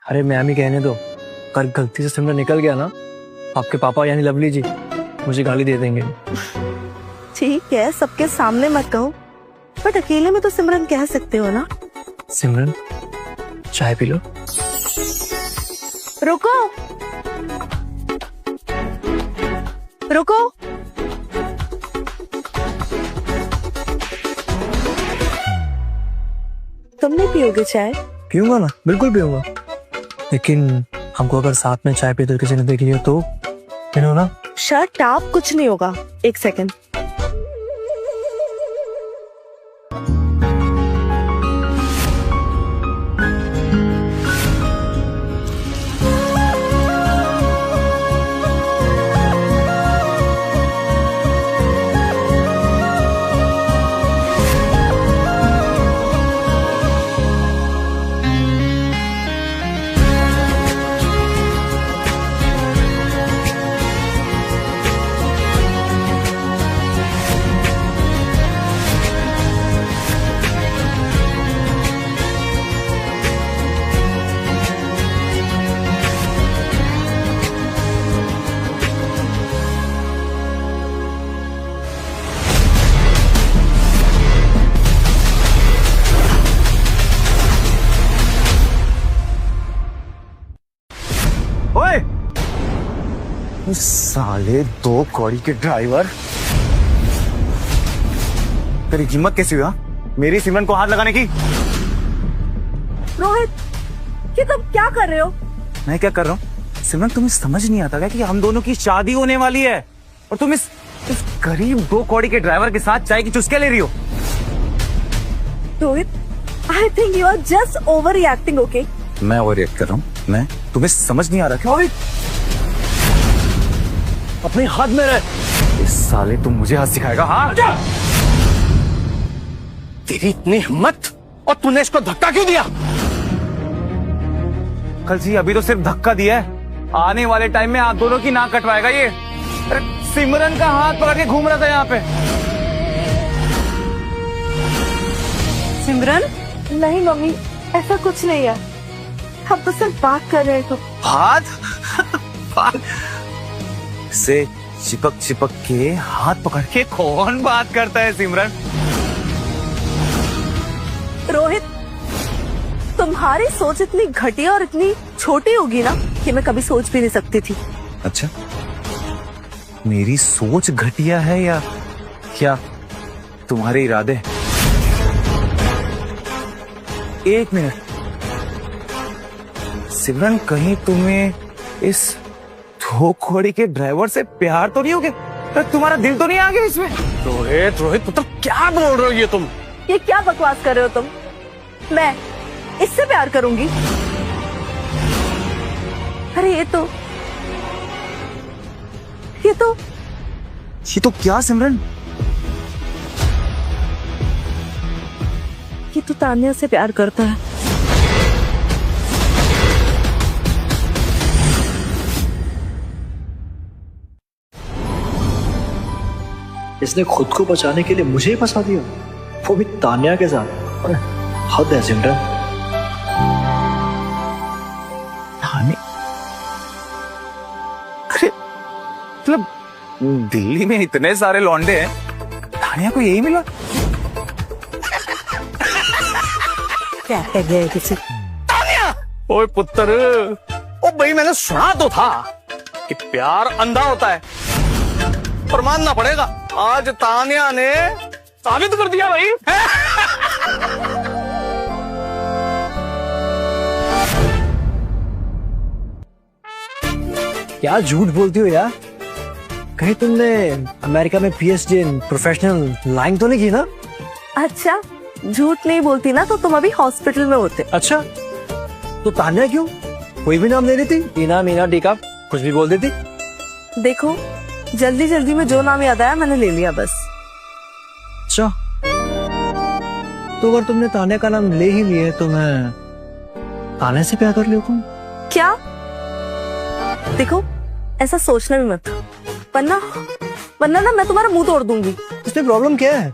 S12: अरे मैम ही कहने दो, कल गलती से सिमरन निकल गया ना, आपके पापा यानी लवली जी मुझे गाली दे देंगे।
S2: ठीक है, सबके सामने मत कहो, बट अकेले में तो सिमरन कह सकते हो ना।
S12: सिमरन, चाय पी लो।
S2: रुको, रुको। तुम नहीं पियोगे चाय?
S12: पीऊंगा ना, बिल्कुल पीऊंगा, लेकिन हमको अगर साथ में चाय पीते किसी ने देख लिया तो फिर ना।
S2: शट अप, कुछ नहीं होगा। एक सेकंड।
S5: साले दो कौड़ी के ड्राइवर, तेरी हिम्मत कैसी हुआ मेरी सिमरन को हाथ लगाने की?
S2: रोहित, ये तुम क्या कर रहे हो?
S5: मैं क्या कर रहा हूँ? सिमरन, तुम्हें समझ नहीं आता क्या कि हम दोनों की शादी होने वाली है और तुम इस इस गरीब 2 कौड़ी के ड्राइवर के साथ चाय की चुस्कियां ले रही हो?
S2: Rohit, I think you are just overreacting, okay?
S5: मैं ओवर रिएक्ट कर रहा हूँ? मैं? तुम्हें समझ नहीं आ रहा क्या?
S12: अपने हाथ में रहे।
S5: इस साले तुम मुझे हाथ सिखाएगा? हाँ,
S6: तेरी इतनी हिम्मत, और तूने इसको धक्का क्यों दिया?
S5: कल जी अभी तो सिर्फ धक्का दिया है, आने वाले टाइम में आप दोनों की नाक कटवाएगा ये। अरे सिमरन का हाथ पकड़ के घूम रहा था यहाँ पे।
S2: सिमरन? नहीं मम्मी, ऐसा कुछ नहीं है, हम तो सिर्फ बात कर रहे थे।
S5: हाथ से चिपक चिपक के हाथ पकड़ के कौन बात करता है सिमरन?
S2: रोहित, तुम्हारी सोच इतनी घटिया और इतनी छोटी होगी ना कि मैं कभी सोच भी नहीं सकती थी।
S5: अच्छा, मेरी सोच घटिया है या क्या तुम्हारे इरादे? एक मिनट, सिमरन कहीं तुम्हें इस 2 कौड़ी के ड्राइवर से प्यार तो नहीं हो गया? तुम्हारा दिल तो नहीं आ गया इसमें?
S6: रोहित, रोहित पुत्र, क्या बोल रहे हो ये तुम?
S2: ये क्या बकवास कर रहे हो तुम? मैं इससे प्यार करूंगी? अरे ये तो
S5: क्या सिमरन?
S2: ये तो तान्या से प्यार करता है।
S8: इसने खुद को बचाने के लिए मुझे ही फंसा दिया, वो भी तान्या के साथ। अरे हद है सिमरन।
S5: अरे मतलब दिल्ली में इतने सारे लौंडे हैं, तान्या को यही मिला?
S2: क्या कह गया किसी?
S6: तान्या! ओए पुत्र, ओ भाई मैंने सुना तो था कि प्यार अंधा होता है, पर मानना पड़ेगा आज तान्या ने साबित कर दिया भाई।
S12: क्या झूठ बोलती हो यार? कहीं तुमने अमेरिका में पीएचडी इन प्रोफेशनल लाइन तो नहीं की ना?
S2: अच्छा, झूठ नहीं बोलती ना तो तुम अभी हॉस्पिटल में होते।
S12: अच्छा, तो तान्या क्यों? कोई भी नाम ले लेती, टीना, मीना, टीका, कुछ भी बोल देती।
S2: देखो, जल्दी जल्दी में जो नाम याद आया मैंने ले लिया बस।
S12: अच्छा, तो अगर तुमने तान्या का नाम ले ही लिए तो मैं तान्या से प्यार कर लूं?
S2: क्या? देखो, ऐसा सोचना भी मत, वरना ना मैं तुम्हारा मुंह तोड़ दूंगी।
S12: इसमें प्रॉब्लम क्या है?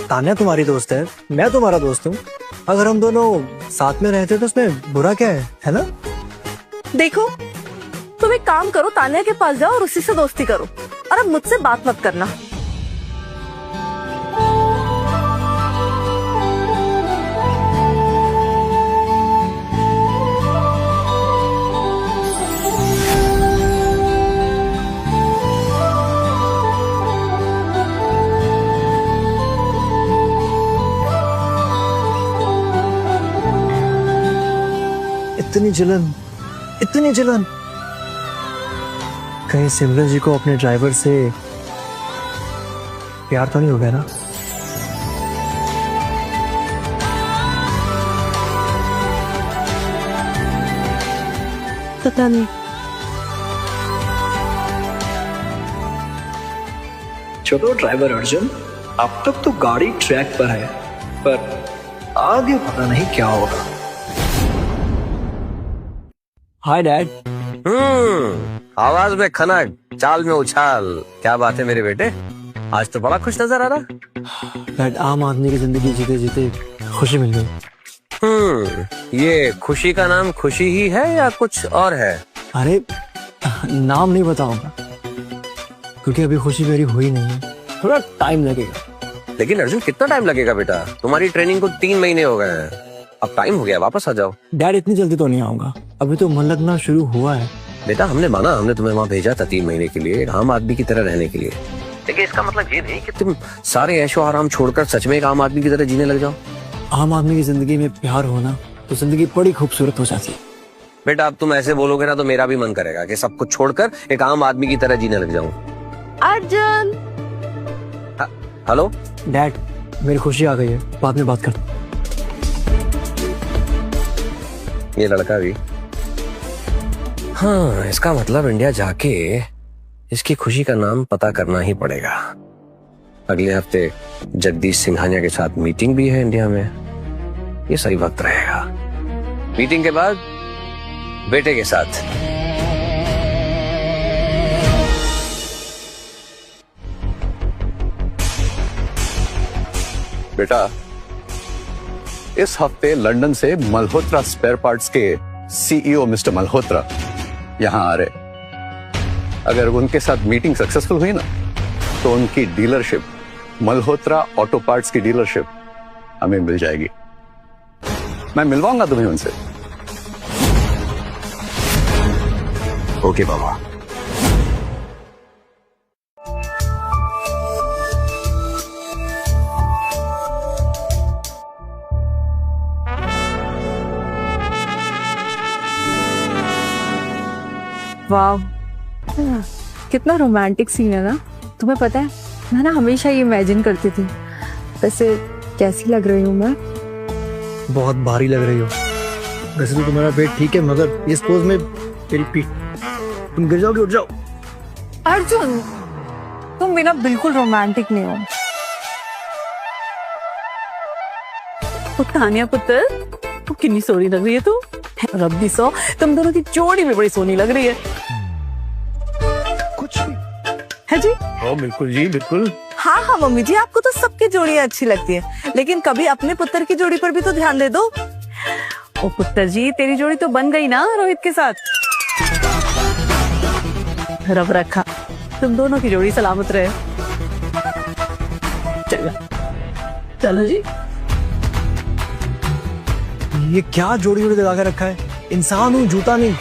S12: तान्या तुम्हारी दोस्त है, मैं तुम्हारा दोस्त हूँ। अगर हम दोनों साथ में रहते तो उसमें बुरा क्या है ना?
S2: देखो, तुम एक काम करो, तान्या के पास जाओ और उसी से दोस्ती करो, और अब मुझसे बात मत करना।
S12: इतनी जलन कहीं सिमरन जी को अपने ड्राइवर से प्यार तो नहीं हो गया ना?
S2: पता नहीं।
S8: चलो ड्राइवर अर्जुन, अब तक तो गाड़ी ट्रैक पर है, पर आगे पता नहीं क्या होगा।
S12: Hi dad.
S10: आवाज में खनक, चाल में उछाल, क्या बात है मेरे बेटे? आज तो बड़ा खुश नजर आ रहा।
S12: डैड, आम आदमी की जिंदगी जीते जीते खुशी मिल गई।
S10: ये खुशी का नाम खुशी ही है या कुछ और है?
S12: अरे नाम नहीं बताऊंगा, क्योंकि अभी खुशी मेरी हुई नहीं है, थोड़ा टाइम लगेगा।
S10: लेकिन अर्जुन, कितना टाइम लगेगा बेटा? तुम्हारी ट्रेनिंग को 3 महीने हो गए हैं, अब टाइम हो गया, वापस आ जाओ।
S12: डैड, इतनी जल्दी तो नहीं आऊंगा, अभी तो मन लगना शुरू हुआ है।
S10: बेटा, हमने माना, हमने तुम्हें वहाँ भेजा था 3 महीने के लिए, एक आम आदमी की तरह रहने के लिए, लेकिन इसका मतलब ये नहीं कि तुम सारे ऐशो आराम छोड़कर सच में एक आम आदमी की तरह जीने लग जाओ।
S12: आम आदमी की जिंदगी में प्यार होना तो जिंदगी बड़ी खूबसूरत हो जाती है।
S10: बेटा, अब तुम ऐसे बोलोगे ना तो मेरा भी मन करेगा कि सब कुछ छोड़कर एक आम आदमी की तरह जीने लग जाऊं।
S2: अर्जुन,
S10: हेलो
S12: डैड, मेरी खुशी आ गई है, बाद में बात करता हूँ।
S10: ये लड़का भी, हाँ, इसका मतलब इंडिया जाके इसकी खुशी का नाम पता करना ही पड़ेगा। अगले हफ्ते जगदीश सिंघानिया के साथ मीटिंग भी है इंडिया में, ये सही वक्त रहेगा। मीटिंग के बाद बेटे के साथ।
S9: बेटा, इस हफ्ते लंदन से मल्होत्रा स्पेयर पार्ट्स के सीईओ मिस्टर मल्होत्रा यहां आ रहे। अगर उनके साथ मीटिंग सक्सेसफुल हुई ना, तो उनकी डीलरशिप, मल्होत्रा ऑटो पार्ट्स की डीलरशिप हमें मिल जाएगी। मैं मिलवाऊंगा तुम्हें उनसे।
S10: ओके बाबा।
S1: वाह, कितना रोमांटिक सीन है ना। तुम्हें पता है, मैं ना हमेशा ये इमेजिन करती थी। वैसे कैसी लग रही हूँ मैं?
S12: बहुत भारी लग रही हो। वैसे तो तुम्हारा पेट ठीक है, मगर इस पोज में तेरी पीठ, तुम गिर जाओगे। उठ जाओ।
S1: अर्जुन, तुम बिना बिल्कुल रोमांटिक नहीं हो।
S14: तानिया पुत्र, तू कितनी सोनी लग रही है तू। रब्बी सो, तुम दोनों की जोड़ी भी बड़ी सोनी लग रही है।
S11: कुछ भी
S14: है जी?
S6: ओ बिल्कुल जी, बिल्कुल।
S2: हाँ हाँ मम्मी जी, आपको तो सबकी जोड़ियां अच्छी लगती है, लेकिन कभी अपने पुत्र की जोड़ी पर भी तो ध्यान दे दो।
S14: ओ पुत्र जी, तेरी जोड़ी तो बन गई ना रोहित के साथ। रब रखा तुम दोनों की जोड़ी सलामत रहे। चलो चलो जी।
S12: ये क्या जोड़ी जोड़ी लगा के रखा है? इंसान हूँ, जूता नहीं।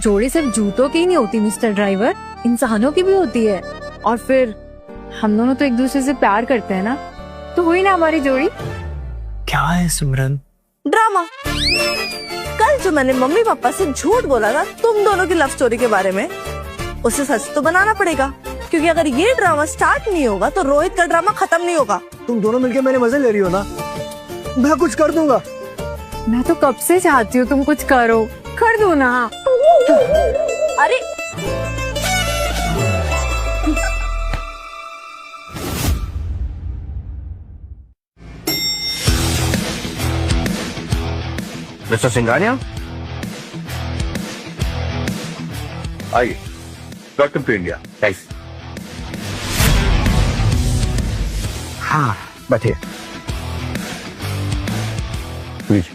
S1: जोड़ी सिर्फ जूतों की ही नहीं होती मिस्टर ड्राइवर, इंसानों की भी होती है। और फिर हम दोनों तो एक दूसरे से प्यार करते हैं ना, तो हुई ना हमारी जोड़ी।
S12: क्या है सिमरन?
S2: ड्रामा। कल जो मैंने मम्मी पापा से झूठ बोला था तुम दोनों की लव स्टोरी के बारे में, उसे सच तो बनाना पड़ेगा, क्योंकि अगर ये ड्रामा स्टार्ट नहीं होगा तो रोहित का ड्रामा खत्म नहीं होगा।
S12: तुम दोनों मिलके मेरे मजे ले रही हो ना, मैं कुछ कर दूंगा।
S1: मैं तो कब से चाहती हूँ तुम कुछ करो, कर दो ना।
S2: अरे
S10: मिस्टर सिंघानिया,
S9: आइए। Welcome to India. थैंक्स।
S10: हाँ बैठिए।
S9: प्लीज।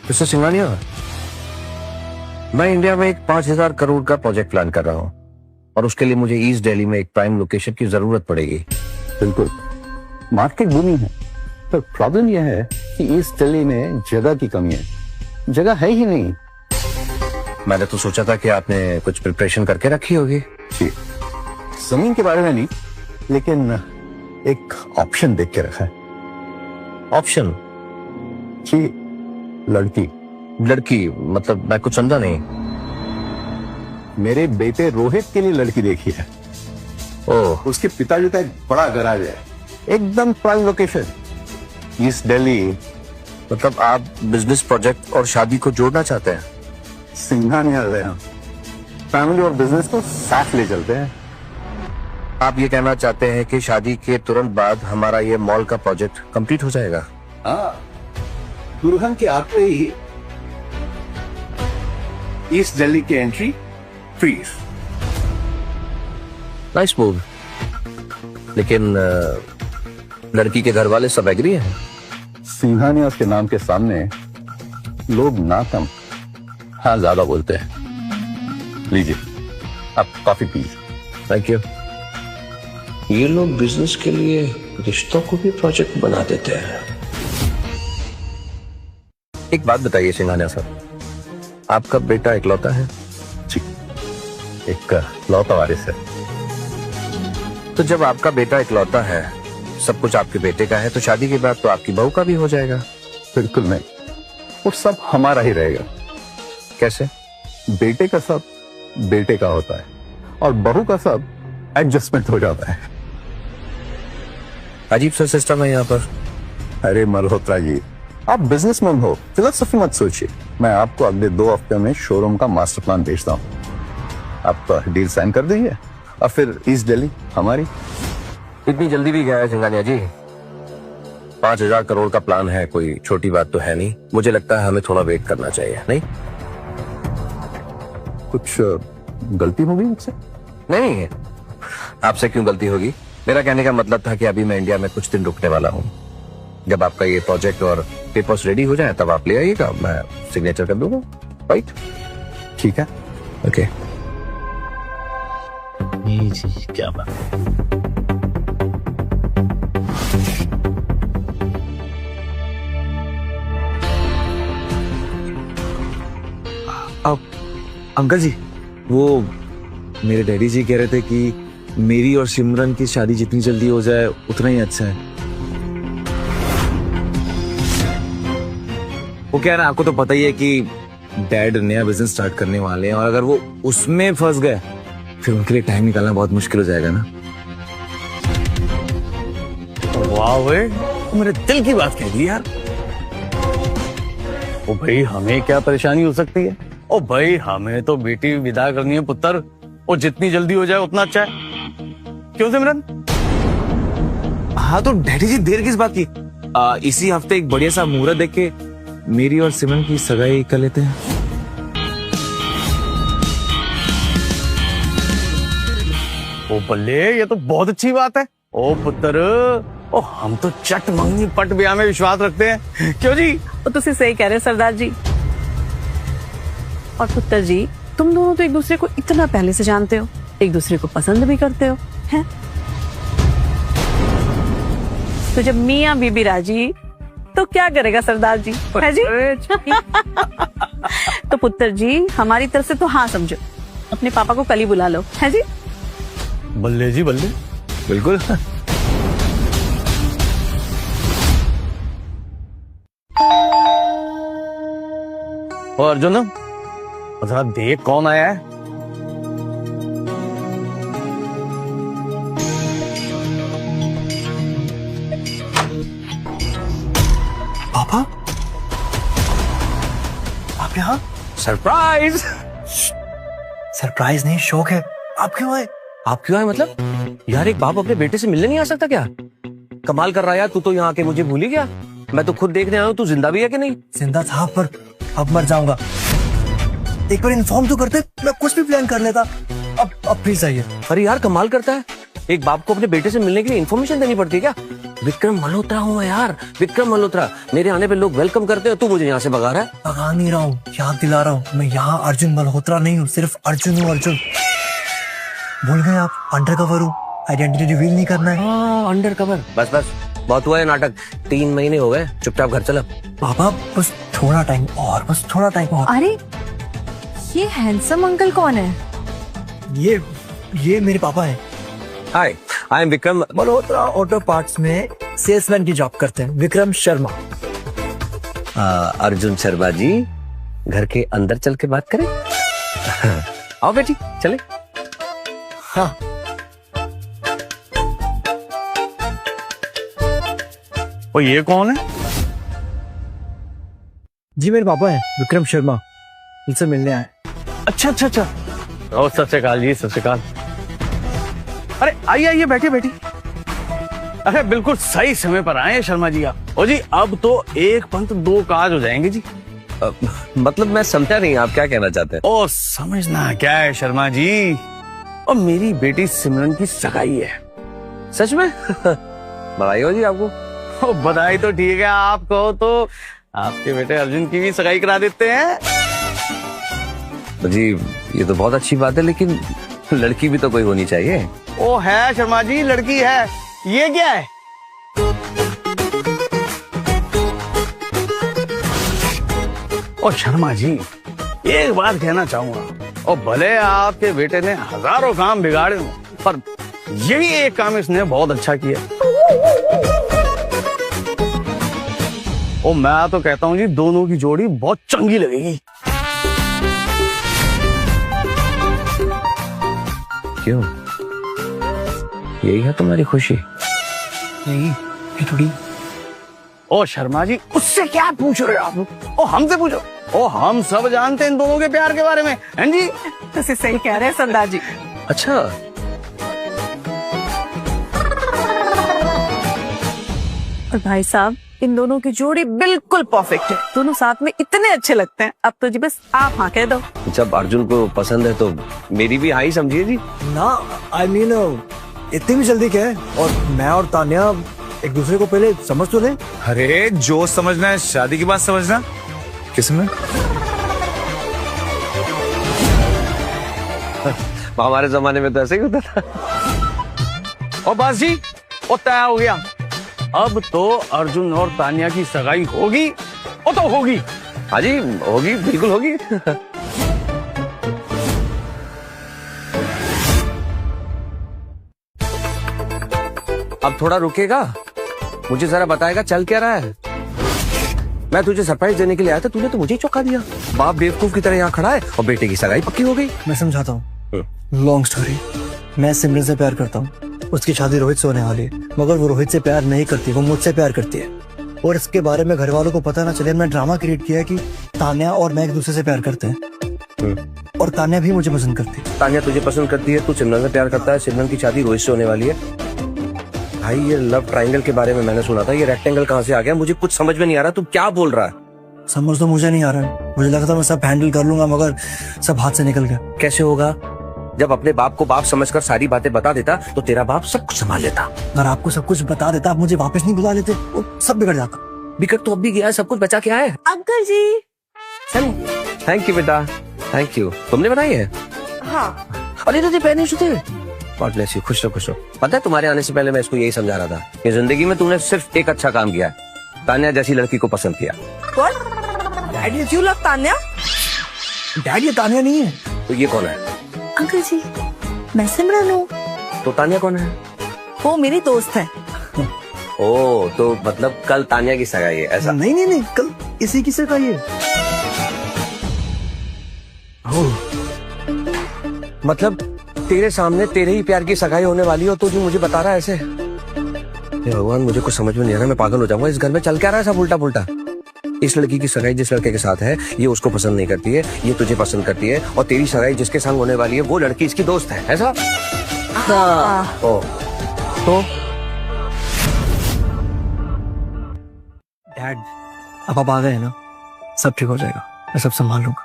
S10: मिस्टर सिंघानिया, मैं इंडिया में एक 5,000 करोड़ का प्रोजेक्ट प्लान कर रहा हूं, और उसके लिए मुझे ईस्ट दिल्ली में एक प्राइम लोकेशन की जरूरत पड़ेगी।
S9: बिल्कुल, मार्केट बूमी है, पर प्रॉब्लम यह है कि ईस्ट दिल्ली में जगह की कमी है। जगह है ही नहीं।
S10: मैंने तो सोचा था कि आपने कुछ प्रिपरेशन करके रखी होगी।
S9: जी, जमीन के बारे में नहीं, लेकिन एक ऑप्शन देख के रखा है।
S10: ऑप्शन?
S9: जी, लड़की।
S10: लड़की मतलब मैं कुछ समझा नहीं।
S9: मेरे बेटे रोहित के लिए लड़की देखी है।
S10: ओह,
S9: उसके पिताजी का एक बड़ा गैराज है, एकदम प्राइम लोकेशन, ईस्ट दिल्ली।
S10: मतलब आप बिजनेस प्रोजेक्ट और शादी को जोड़ना चाहते हैं?
S9: सिंघानिया रहे हैं, फैमिली और बिजनेस को साथ ले चलते हैं।
S10: आप ये कहना चाहते हैं कि शादी के तुरंत बाद हमारा ये मॉल का प्रोजेक्ट कंप्लीट हो जाएगा?
S9: हाँ, दुल्हन के आते ही ईस्ट दिल्ली की एंट्री फ्री।
S10: Nice move. लेकिन लड़की के घर वाले सब एग्री हैं?
S9: सिंघानिया के नाम के सामने लोग ना कम, हाँ ज्यादा बोलते हैं। लीजिए, आप कॉफी पीजिए।
S10: Thank you. ये लोग बिजनेस के लिए रिश्तों को भी प्रोजेक्ट बना देते हैं। एक बात बताइए सिंघानिया साहब, आपका बेटा इकलौता है?
S9: जी, एक लौता वारिस है।
S10: तो जब आपका बेटा इकलौता है, सब कुछ आपके बेटे का है, तो शादी के बाद तो आपकी बहू का भी हो जाएगा।
S9: बिल्कुल नहीं, वो सब हमारा ही रहेगा।
S10: कैसे?
S9: बेटे का सब बेटे का होता है और बहू का सब एडजस्टमेंट हो जाता है।
S10: अजीब सा सिस्टम है यहाँ पर।
S9: अरे मल्होत्रा जी, आप बिजनेसमैन हो, फिलोसफी मत सोचिए। मैं आपको अगले 2 हफ्ते में शोरूम का मास्टर प्लान भेजता हूँ। आप डील साइन कर दीजिए और फिर ईस्ट दिल्ली हमारी।
S10: इतनी जल्दी भी गया है सिंघानिया जी? 5,000 करोड़ का प्लान है, कोई छोटी बात तो है नहीं। मुझे लगता है हमें थोड़ा वेट करना चाहिए, नहीं?
S9: कुछ गलती होगी मुझसे?
S10: नहीं, आपसे क्यों गलती होगी? मेरा कहने का मतलब था कि अभी मैं इंडिया में कुछ दिन रुकने वाला हूँ। जब आपका ये प्रोजेक्ट और पेपर्स रेडी हो जाए तब आप ले आइएगा, मैं सिग्नेचर कर दूंगा। राइट?
S9: ठीक है।
S10: ओके।
S6: क्या बात।
S5: अब अंकल जी, वो मेरे डैडी जी कह रहे थे कि मेरी और सिमरन की शादी जितनी जल्दी हो जाए उतना ही अच्छा है। वो क्या है ना, आपको तो पता ही है कि डैड नया बिजनेस स्टार्ट करने वाले हैं और अगर वो उसमें फंस गए फिर उनके लिए टाइम निकालना बहुत मुश्किल हो जाएगा ना।
S6: वाह वे, मेरे दिल की बात कह दी यार। ओ भाई, हमें क्या परेशानी हो सकती है? ओ भाई, हमें तो बेटी विदा करनी है पुत्र, और जितनी जल्दी हो जाए उतना अच्छा है। क्यों सिमरन?
S5: हाँ तो डैडी जी देर किस बात की? इसी हफ्ते एक बढ़िया सा मुहूर्त देख के मेरी और सिमरन की सगाई कर लेते हैं।
S6: ओ बल्ले, ये तो बहुत अच्छी बात है। ओ पुत्र, ओ हम तो चट मंगनी पट ब्याह में विश्वास रखते हैं। क्यों जी?
S14: वो तो सही कह रहे हैं सरदार जी। और पुत्र जी, तुम दोनों तो एक दूसरे को इतना पहले से जानते हो, एक दूसरे को पसंद भी करते हो, हैं? तो जब मियाँ बीबी राजी तो क्या करेगा सरदार जी, है जी? तो पुत्र जी, हमारी तरफ से तो हाँ समझो, अपने पापा को कल ही बुला लो, है जी?
S6: बल्ले जी बल्ले,
S5: बिल्कुल।
S6: और अर्जुन, जरा देख कौन आया है।
S12: पापा, आप यहाँ?
S6: सरप्राइज।
S12: सरप्राइज नहीं, शौक है। आप क्यों आए?
S10: आप क्यों आए मतलब? यार, एक बाप अपने बेटे से मिलने नहीं आ सकता क्या? कमाल कर रहा है यार, तू तो यहाँ आके मुझे भूल ही गया। मैं तो खुद देखने आया हूँ, तू जिंदा भी है कि नहीं?
S12: जिंदा था, पर अब मर जाऊंगा। एक बार इन्फॉर्म तो करते, मैं कुछ भी प्लान कर लेता। अब फिर सही है।
S10: अरे यार, कमाल करता है। एक बाप को अपने बेटे से मिलने के लिए इन्फॉर्मेशन देनी पड़ती है क्या? विक्रम मल्होत्रा हूँ मैं यार, विक्रम मल्होत्रा। मेरे आने पे लोग वेलकम करते हैं, तू मुझे यहाँ से भगा रहा है।
S12: भगा नहीं रहा हूँ, याद दिला रहा हूँ। मैं यहाँ अर्जुन मल्होत्रा नहीं हूँ, सिर्फ अर्जुन हूँ। अर्जुन, भूल गए आप? अंडर कवर हूँ, आइडेंटिटी रिवील नहीं करना है।
S10: हाँ, अंडर कवर। बस बस, बहुत हुआ है नाटक। 3 महीने हो गए, चुपचाप घर चला।
S12: पापा, बस थोड़ा टाइम और, बस थोड़ा टाइम और।
S1: अरे, ये हैंडसम अंकल कौन है?
S12: ये मेरे पापा हैं।
S10: Hi, I am Vikram
S12: Malhotra auto parts में सेल्समैन की जॉब करते हैं, विक्रम शर्मा।
S10: अर्जुन शर्मा जी, घर के अंदर चल के बात करें? आओ बेटी, चले।
S12: हाँ।
S6: और ये कौन है?
S12: जी मेरे पापा हैं, विक्रम शर्मा। उनसे मिलने आए।
S6: अच्छा अच्छा अच्छा। ओ, सत श्री अकाल जी, सत श्री अकाल। अरे आइए आइए, बैठिए बैठिए। अरे बिल्कुल सही समय पर आए शर्मा जी आप। ओ जी, अब तो एक पंथ 2 काज हो जाएंगे जी।
S10: मतलब मैं समझा नहीं, आप क्या कहना चाहते हैं?
S6: ओ, समझना क्या है शर्मा जी, और मेरी बेटी सिमरन की सगाई है।
S10: सच में? बधाई हो जी आपको।
S6: ओ, बधाई तो ठीक है, आप कहो तो आपके बेटे अर्जुन की भी सगाई करा देते हैं।
S10: जी, ये तो बहुत अच्छी बात है, लेकिन लड़की भी तो कोई होनी चाहिए।
S6: ओ है शर्मा जी, लड़की है। ये क्या है? ओ शर्मा जी, एक बात कहना चाहूंगा, और भले आपके बेटे ने हजारों काम बिगाड़े हो, पर यही एक काम इसने बहुत अच्छा किया। ओ, मैं तो कहता हूँ जी, दोनों की जोड़ी बहुत चंगी लगेगी।
S10: क्यों? यही है तुम्हारी खुशी?
S6: नहीं, ये थोड़ी। ओ शर्मा जी, उससे क्या पूछ रहे हो आप? ओ हमसे पूछो। ओ हम सब जानते हैं इन दोनों के प्यार के बारे में, हैं जी?
S14: तुसी सही कह रहे हैं सरदार जी।
S10: अच्छा,
S14: और भाई साहब, इन दोनों की जोड़ी बिल्कुल परफेक्ट है। दोनों साथ में इतने अच्छे लगते हैं। अब तो जी बस आप हाँ कह दो।
S10: जब अर्जुन को पसंद है तो मेरी भी हाँ ही समझिए जी।
S12: ना आई मीन इतनी भी जल्दी क्या है? और मैं और तान्या एक दूसरे को पहले समझ तो लें।
S5: अरे जो समझना है शादी के बाद समझना। किसमें?
S10: हमारे जमाने में तो ऐसे ही होता था।
S6: और बस जी, वो तय हो गया। अब तो अर्जुन और तान्या की सगाई होगी। वो तो होगी।
S10: हाँ जी, होगी, बिल्कुल होगी। अब थोड़ा रुकेगा, मुझे जरा बताएगा चल क्या रहा है। मैं तुझे सरप्राइज देने के लिए आया था, तूने तो मुझे ही चौंका दिया। बाप बेवकूफ की तरह यहाँ खड़ा है और बेटे की सगाई पक्की हो गई।
S12: मैं समझाता हूँ, लॉन्ग स्टोरी। मैं सिमरन से प्यार करता हूँ। उसकी शादी रोहित से होने वाली है, मगर वो रोहित से प्यार नहीं करती, वो मुझसे प्यार करती है। और इसके बारे में घर वालों को पता ना चले, मैं ड्रामा क्रिएट किया है कि तान्या और मैं एक दूसरे से प्यार करते हैं। और तान्या भी मुझे पसंद करती है।
S10: तान्या तुझे पसंद करती है, तू सिमरन से प्यार करता है, सिमरन की शादी रोहित से होने वाली है। भाई ये लव ट्रायंगल के बारे में मैंने सुना था, ये रेक्टेंगल कहाँ से आ गया? मुझे कुछ समझ में नहीं आ रहा, तू क्या बोल रहा है?
S12: समझ तो मुझे नहीं आ रहा है, मुझे लगा था मैं सब हैंडल कर लूंगा, मगर सब हाथ से निकल गया।
S10: कैसे होगा? जब अपने बाप को बाप समझकर सारी बातें बता देता तो तेरा बाप सब कुछ संभाल लेता।
S12: अगर आपको सब कुछ बता देता, आप मुझे वापस नहीं बुला लेते, वो सब बिगड़ जाता।
S10: बिगड़ तो अब भी गया, सब कुछ बचा क्या है?
S2: अंकल जी।
S10: थैंक यू बेटा, थैंक यू। तुमने बनाई है?
S2: हाँ।
S10: अरे तुझे पहने थे। गॉड ब्लेस यू, खुश रहो खुश रहो। पता है तुम्हारे आने से पहले मैं इसको यही समझा रहा था कि जिंदगी में तुमने सिर्फ एक अच्छा काम किया है, तान्या जैसी लड़की को पसंद किया।
S2: कौन? Daddy, you love Tanya?
S12: Daddy, Tanya नहीं है।
S10: तो ये कौन है?
S2: अंकल जी, मैं सिमरन हूँ।
S10: तो तान्या कौन है?
S2: वो मेरी दोस्त है।
S10: ओ, तो मतलब कल तान्या की सगाई है ऐसा?
S12: नहीं नहीं नहीं, कल इसी की सगाई है।
S10: मतलब तेरे सामने तेरे ही प्यार की सगाई होने वाली हो तो जो मुझे बता रहा है ऐसे? ये भगवान, मुझे कुछ समझ में नहीं आ रहा, मैं पागल हो जाऊंगा। इस घर में चल क्या रहा है सब उल्टा पुल्टा? इस लड़की की सगाई जिस लड़के के साथ है, ये उसको पसंद नहीं करती है, ये तुझे पसंद करती है, और तेरी सगाई जिसके संग होने वाली है वो लड़की इसकी दोस्त है, ऐसा?
S2: हाँ।
S10: ओ, तो
S12: डैड, अब आप आ गए ना, सब ठीक हो जाएगा, मैं सब संभाल लूंगा,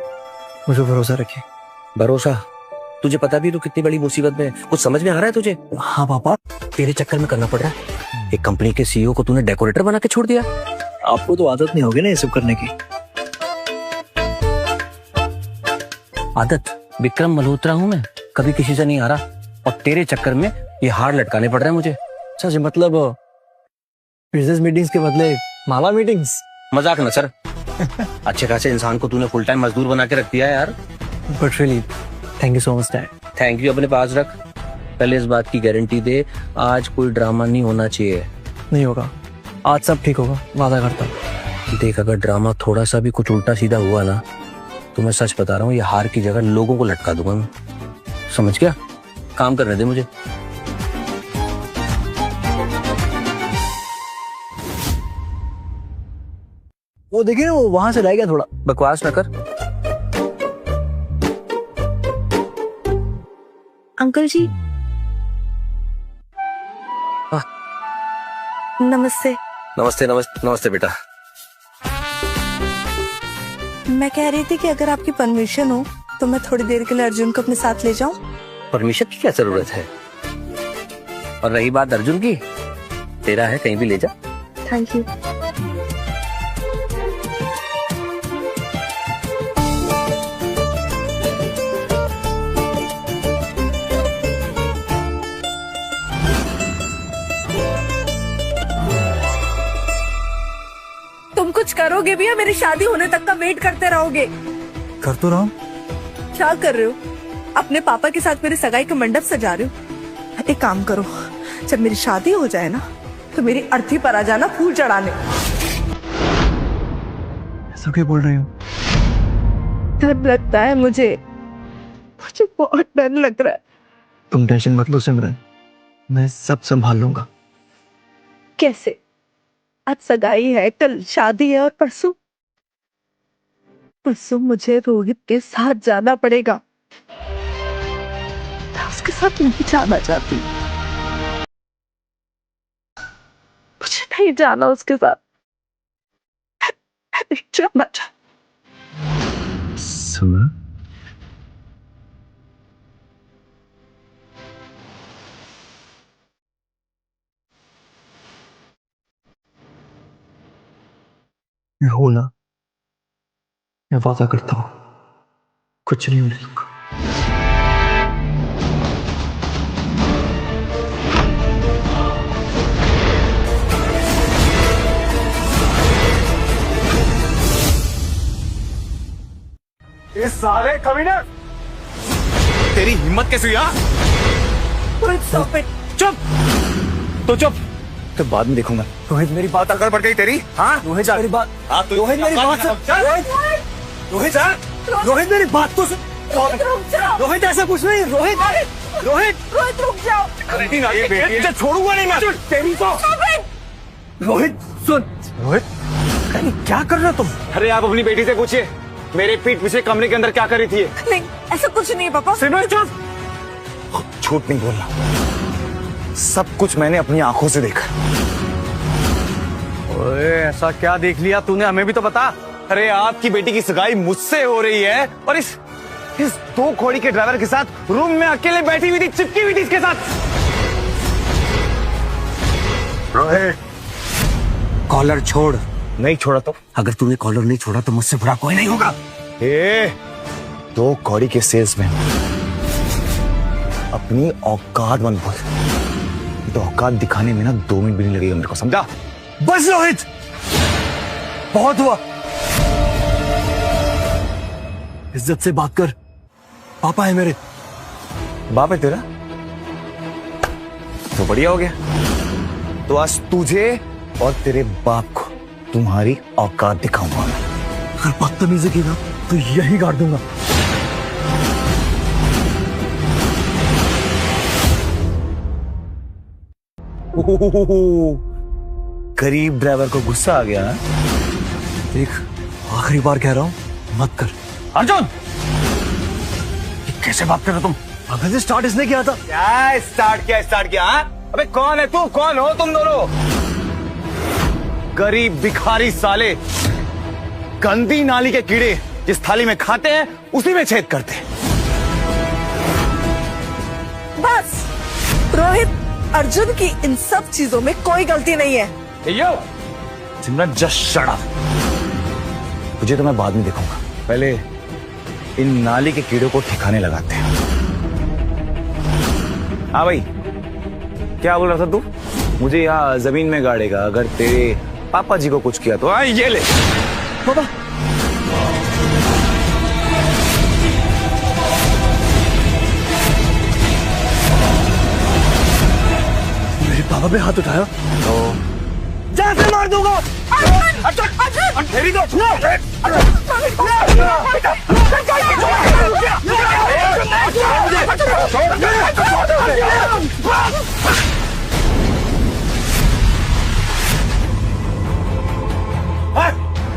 S12: मुझे भरोसा रखिए।
S10: भरोसा? तुझे पता भी तो कितनी बड़ी मुसीबत में, कुछ समझ में आ रहा है तुझे?
S12: हाँ पापा।
S10: तेरे चक्कर में करना पड़ रहा है। एक कंपनी के सीईओ को तूने डेकोरेटर बना के छोड़ दिया।
S12: आपको तो आदत नहीं होगी ना ये सब करने की।
S10: आदत? विक्रम मल्होत्रा हूँ मैं, कभी किसी से नहीं आ रहा, और तेरे चक्कर में ये हार लटकाने पड़ रहे हैं मुझे।
S12: अच्छा जी, मतलब बिजनेस मीटिंग्स के बदले माला मीटिंग्स?
S10: मजाक न सर। अच्छे खासे इंसान को तूने फुल टाइम मजदूर बना के रख दिया है यार।
S12: But really thank you so much dad.
S10: Thank you अपने पास रख, पहले इस बात की गारंटी दे आज कोई ड्रामा नहीं होना चाहिए।
S12: नहीं होगा, आज सब ठीक होगा, वादा करता हूँ।
S10: देख, अगर ड्रामा थोड़ा सा भी कुछ उल्टा सीधा हुआ ना, तो मैं सच बता रहा हूँ, ये हार की जगह लोगों को लटका दूंगा मैं। समझ गया? काम करने दे मुझे।
S12: वो देखिए ना, वो वहां से रह गया थोड़ा।
S10: बकवास न कर।
S2: अंकल जी। नमस्ते।
S10: नमस्ते नमस्ते नमस्ते बेटा।
S2: मैं कह रही थी कि अगर आपकी परमिशन हो तो मैं थोड़ी देर के लिए अर्जुन को अपने साथ ले जाऊं।
S10: परमिशन की क्या जरूरत है? और रही बात अर्जुन की, तेरा है, कहीं भी ले जा।
S2: Thank you.
S14: तुम कुछ करोगे भी या मेरी शादी होने तक का वेट करते रहोगे?
S12: कर तो रहा हूँ।
S2: क्या कर रहे हो? अपने पापा के साथ मेरी सगाई का मंडप सजा रहे हो? एक काम करो, जब मेरी शादी हो जाए ना तो मेरी अर्थी पर आ जाना फूल चढ़ाने।
S12: ऐसा क्यों बोल रही हो?
S2: डर लगता है मुझे बहुत डर लग रहा है।
S12: तुम टेंशन मत लो सिमरन, मैं सब संभाल लूंगा।
S2: कैसे? आज सगाई है, कल शादी है और परसों मुझे रोहित के साथ जाना पड़ेगा। मैं उसके साथ नहीं जाना चाहती, मुझे नहीं जाना उसके साथ, मैं नहीं जाना चाहती।
S5: सिमरन,
S12: मैं हूं ना, मैं वादा करता हूं कुछ नहीं होने दूंगा।
S7: ये सारे कमीने, तेरी हिम्मत कैसे हुई? चुप तो चुप, तो बाद में देखूंगा। रोहित मेरी बात अगर बढ़ गई तेरी, हाँ रोहित जा, मेरी बात, हाँ तो रोहित मेरी बात सुन, रोहित जा, रोहित मेरी बात तो सुन, रोहित ऐसा कुछ नहीं, रोहित रुक जाओ, अरे छोड़ूंगा नहीं मैं तेरी को। रोहित सुन, रोहित क्या कर रहे हो तुम? अरे आप अपनी बेटी से पूछिए मेरे पीठ पीछे कमरे के अंदर क्या कर रही थी।
S2: नहीं ऐसा कुछ नहीं है पापा।
S5: सिमरन चुप, झूठ नहीं बोलना, सब कुछ मैंने अपनी आंखों से देखा।
S7: ओए ऐसा क्या देख लिया तूने, हमें भी तो बता।
S5: अरे आपकी बेटी की सगाई मुझसे हो रही है और इस दो घोड़ी के ड्राइवर के साथ रूम में अकेले बैठी हुई थी, चिपकी हुई थी इसके साथ।
S10: रोहित, कॉलर छोड़।
S5: नहीं छोड़ा तो?
S10: अगर तूने कॉलर नहीं छोड़ा तो मुझसे बुरा कोई नहीं होगा।
S5: दो घोड़ी के सेल्समैन, अपनी औकात मत भूल, तो औकात दिखाने में ना 2 मिनट भी नहीं लगेगा मेरे को, समझा?
S12: बस रोहित, बहुत हुआ, इज्जत से बात कर, पापा है मेरे।
S5: बाप है तेरा? तो बढ़िया हो गया, तो आज तुझे और तेरे बाप को तुम्हारी औकात दिखाऊंगा।
S12: अगर बदतमीजी की ना तो यही गाड़ दूंगा।
S5: गरीब ड्राइवर को गुस्सा आ गया।
S12: देख, आखिरी बार कह रहा हूं, मत कर।
S7: अर्जुन, कैसे बात कर रहे हो तुम?
S12: अगर स्टार्ट इसने किया था।
S5: क्या स्टार्ट किया? अबे कौन है तू, कौन हो तुम दोनों? गरीब भिखारी साले, गंदी नाली के कीड़े, जिस थाली में खाते हैं उसी में छेद करते हैं।
S2: बस रोहित, अर्जुन की इन सब चीजों में कोई गलती नहीं है।
S5: सिमरन जस्ट शट अप। तुझे तो मैं बाद में देखूंगा, पहले इन नाली के कीड़ों को ठिकाने लगाते हैं। हाँ भाई, क्या बोल रहा था तू? मुझे यहाँ जमीन में गाड़ेगा अगर तेरे पापा जी को कुछ किया तो? हाँ ये ले
S12: पापा। मेरे पापा पे हाथ उठाया
S5: तो
S12: जैसे मार दूंगा।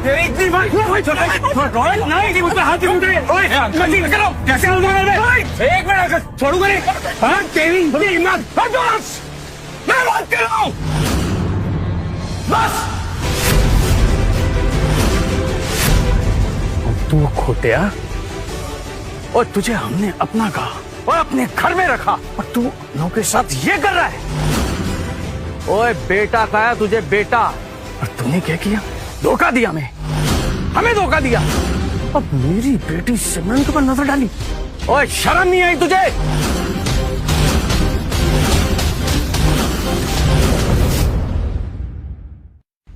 S7: तेरी इतनी बात नहीं, मुझ पर हाथ क्यों उठाए? कैसे एक मिनट छोड़ूंगा नहीं। हाँ तेरी हिम्मत, मैं बात कर रहा हूँ। बस तू खोटिया, और तुझे हमने अपना कहा और अपने घर में रखा, और तू अपनों के साथ ये कर रहा है। ओए बेटा कहा तुझे, बेटा, और तूने क्या किया? धोखा दिया, हमें धोखा दिया। अब मेरी बेटी सिमरन के ऊपर नजर डाली। ओए शर्म नहीं आई तुझे?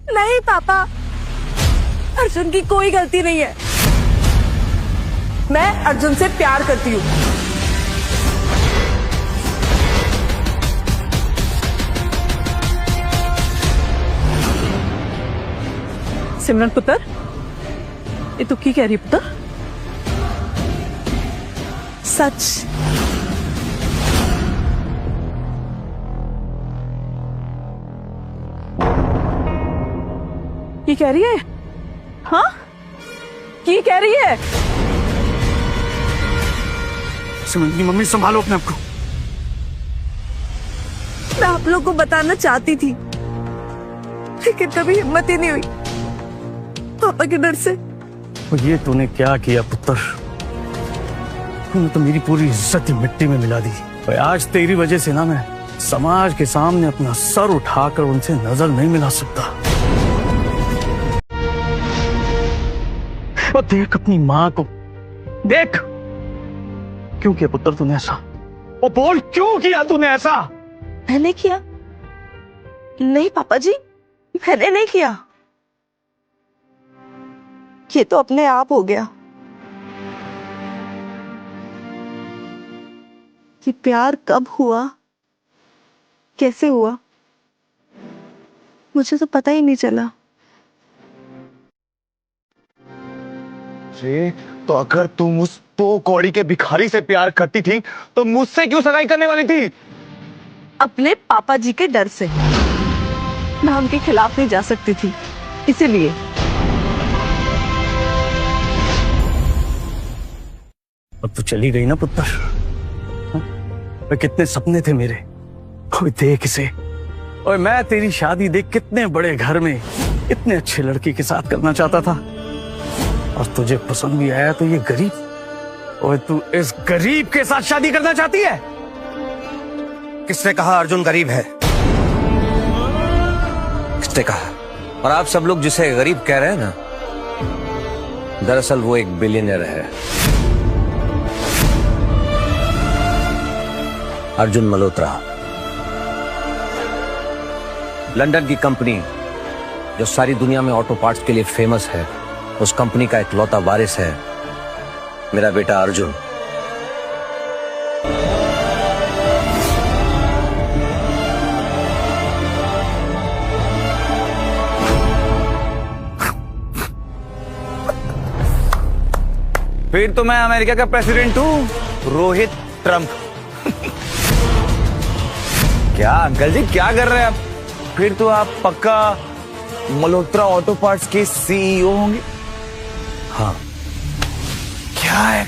S2: नहीं पापा, अर्जुन की कोई गलती नहीं है। मैं अर्जुन से प्यार करती हूँ।
S14: सिमरन पुत्र, ये तू की कह रही पुत्र?
S2: सच।
S14: की कह रही है? हाँ, की कह रही है?
S6: सिमरन की मम्मी, संभालो अपने आप को।
S2: मैं आप लोग को बताना चाहती थी, लेकिन कभी हिम्मत ही नहीं हुई पापा के डर से।
S6: और ये तूने क्या किया पुत्र? तूने तो मेरी पूरी इज्जत ही मिट्टी में मिला दी। और आज तेरी वजह से ना मैं समाज के सामने अपना सर उठाकर उनसे नजर नहीं मिला सकता। और देख अपनी माँ को, देख। क्यों किया पुत्र तूने ऐसा? और बोल, क्यों किया तूने ऐसा?
S2: मैंने किया? नहीं पापा जी, मैंने नहीं किया। ये तो अपने आप हो गया। ये प्यार कब हुआ, कैसे हुआ, मुझे तो पता ही नहीं चला।
S7: तो अगर तुम उस कौड़ी के भिखारी से प्यार करती थी तो मुझसे क्यों सगाई करने वाली थी?
S2: अपने पापा जी के डर से। मैं उनके खिलाफ नहीं जा सकती थी, इसीलिए।
S6: अब तो चली गई ना पुत्र। कितने सपने थे मेरे, कोई देख इसे। और मैं तेरी शादी देख कितने बड़े घर में इतने अच्छे लड़की के साथ करना चाहता था, और तुझे पसंद भी आया तो ये गरीब। और तू इस गरीब के साथ शादी करना चाहती है?
S10: किसने कहा अर्जुन गरीब है? किसने कहा? और आप सब लोग जिसे गरीब कह रहे हैं ना, दरअसल वो एक बिलियनर है। अर्जुन मल्होत्रा, लंदन की कंपनी जो सारी दुनिया में ऑटो पार्ट्स के लिए फेमस है, उस कंपनी का इकलौता वारिस है मेरा बेटा अर्जुन।
S5: फिर तो मैं अमेरिका का प्रेसिडेंट हूँ, रोहित ट्रंप। क्या अंकल जी क्या कर रहे हैं आप? फिर तो आप पक्का मल्होत्रा ऑटो पार्ट्स के सीईओ होंगे।
S10: हाँ।
S5: क्या है,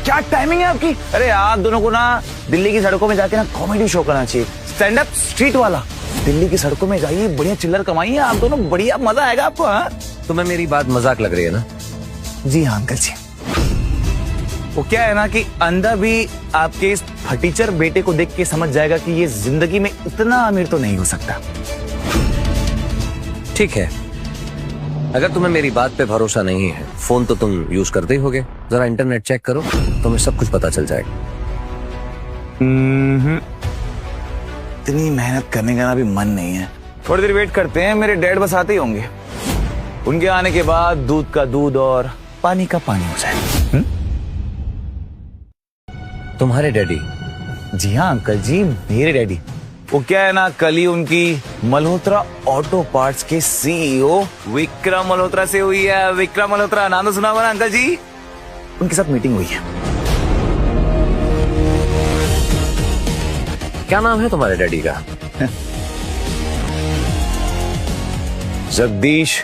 S5: क्या टाइमिंग है आपकी? अरे आप दोनों को ना दिल्ली की सड़कों में जाके ना कॉमेडी शो करना चाहिए, स्टैंड अप स्ट्रीट वाला। दिल्ली की सड़कों में जाइए, बढ़िया चिल्लर कमाइए आप दोनों, बढ़िया मजा आएगा आपको। हाँ,
S10: तुम्हें मेरी बात मजाक लग रही है ना?
S5: जी हाँ अंकल जी। वो क्या है ना कि अंधा भी आपके इस फटीचर बेटे को देख के समझ जाएगा कि ये जिंदगी में इतना अमीर तो नहीं हो सकता।
S10: ठीक है, अगर तुम्हें मेरी बात पे भरोसा नहीं है, फोन तो तुम यूज करते ही होगे, जरा इंटरनेट चेक करो, तुम्हें सब कुछ पता चल जाएगा।
S5: इतनी मेहनत करने का ना अभी मन नहीं है। थोड़ी देर वेट करते हैं, मेरे डैड बस आते ही होंगे। उनके आने के बाद दूध का दूध और पानी का पानी हो जाए।
S10: तुम्हारे डैडी?
S5: जी हाँ अंकल जी, मेरे डैडी। वो क्या है ना, कल ही उनकी मल्होत्रा ऑटो पार्ट्स के सीईओ विक्रम मल्होत्रा से हुई है। विक्रम मल्होत्रा नाम तो सुना हुआ ना अंकल जी? उनके साथ मीटिंग हुई है।
S10: क्या नाम है तुम्हारे डैडी का?
S5: जगदीश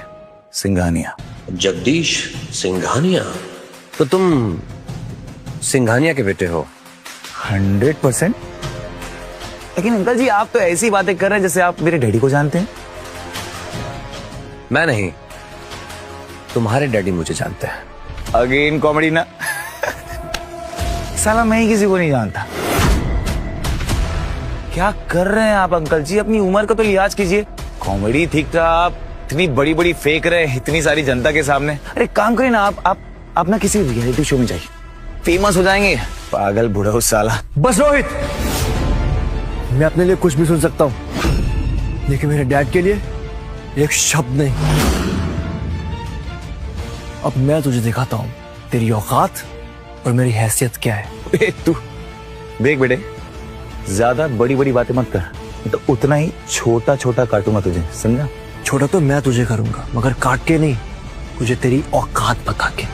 S5: सिंघानिया।
S10: जगदीश सिंघानिया? तो तुम सिंघानिया के बेटे हो?
S5: 100%। लेकिन अंकल जी आप तो ऐसी बातें कर रहे हैं जैसे आप मेरे डैडी को जानते हैं।
S10: मैं नहीं, तुम्हारे डैडी मुझे जानते हैं।
S5: अगेन कॉमेडी ना। साला मैं ही किसी को नहीं जानता। क्या कर रहे हैं आप अंकल जी? अपनी उम्र का तो लिहाज कीजिए। कॉमेडी ठीक था, आप इतनी बड़ी बड़ी फेंक रहे हैं इतनी सारी जनता के सामने। अरे काम करिए ना, आप ना किसी रियलिटी शो में जाइए, फेमस हो जाएंगे। पागल बूढ़ा उस साला।
S12: बस रोहित, मैं अपने लिए कुछ भी सुन सकता हूं, लेकिन मेरे डैड के लिए एक शब्द नहीं। अब मैं तुझे दिखाता हूं तेरी औकात और मेरी हैसियत क्या है।
S5: तू देख बेटे, ज्यादा बड़ी बड़ी बातें मत कर, तो उतना ही छोटा छोटा काटूंगा तुझे, समझा?
S12: छोटा तो मैं तुझे करूंगा, मगर काट के नहीं, तुझे तेरी औकात बता के।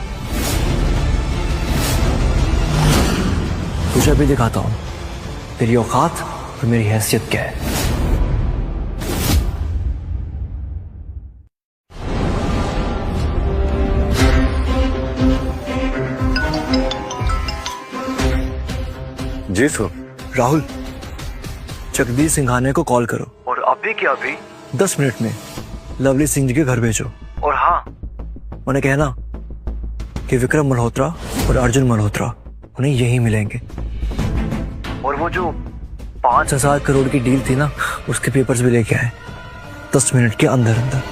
S12: तुझे भी दिखाता हूं तेरी औकात और मेरी हैसियत क्या है।
S9: जी सर।
S12: राहुल, जगदीश सिंघानिया को कॉल करो और अभी के अभी 10 मिनट में लवली सिंह जी के घर भेजो। और हाँ, उन्हें कहना कि विक्रम मल्होत्रा और अर्जुन मल्होत्रा उन्हें यहीं मिलेंगे। और वो जो 5,000 करोड़ की डील थी ना, उसके पेपर्स भी लेके आए 10 मिनट के अंदर अंदर।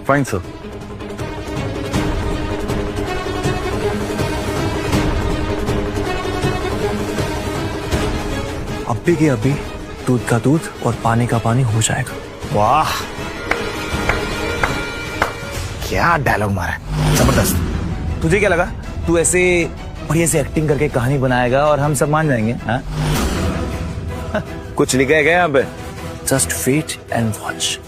S9: Fine sir.
S12: अभी के अभी दूध का दूध और पानी का पानी हो जाएगा।
S5: वाह, क्या डायलॉग मारा है, जबरदस्त। तुझे क्या लगा तू ऐसे बढ़िया से एक्टिंग करके कहानी बनाएगा और हम सब मान जाएंगे? हाँ? कुछ लिखा है क्या यहाँ पे?
S12: Just wait and watch.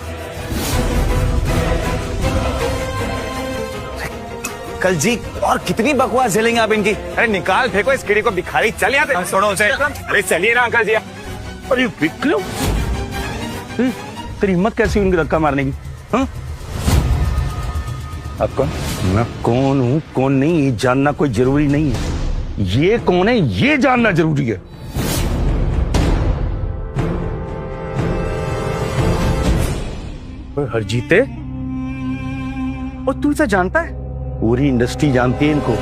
S5: कल जी और कितनी बकवास झेलेंगे आप इनकी? अरे निकाल फेंको इस कीड़ी को, भिखारी। चल यहाँ से, छोड़ो उसे। अरे चलिए ना अंकल जी।
S6: अरे विक्रम, तेरी हिम्मत कैसी उनकी धक्का मारने की? हाँ? अब कौन? मैं कौन हूँ कौन नहीं ये जानना कोई जरूरी नहीं है, ये कौन है ये जानना जरूरी है। हरजीते, और तू इसे जानता है? पूरी इंडस्ट्री जानती है इनको,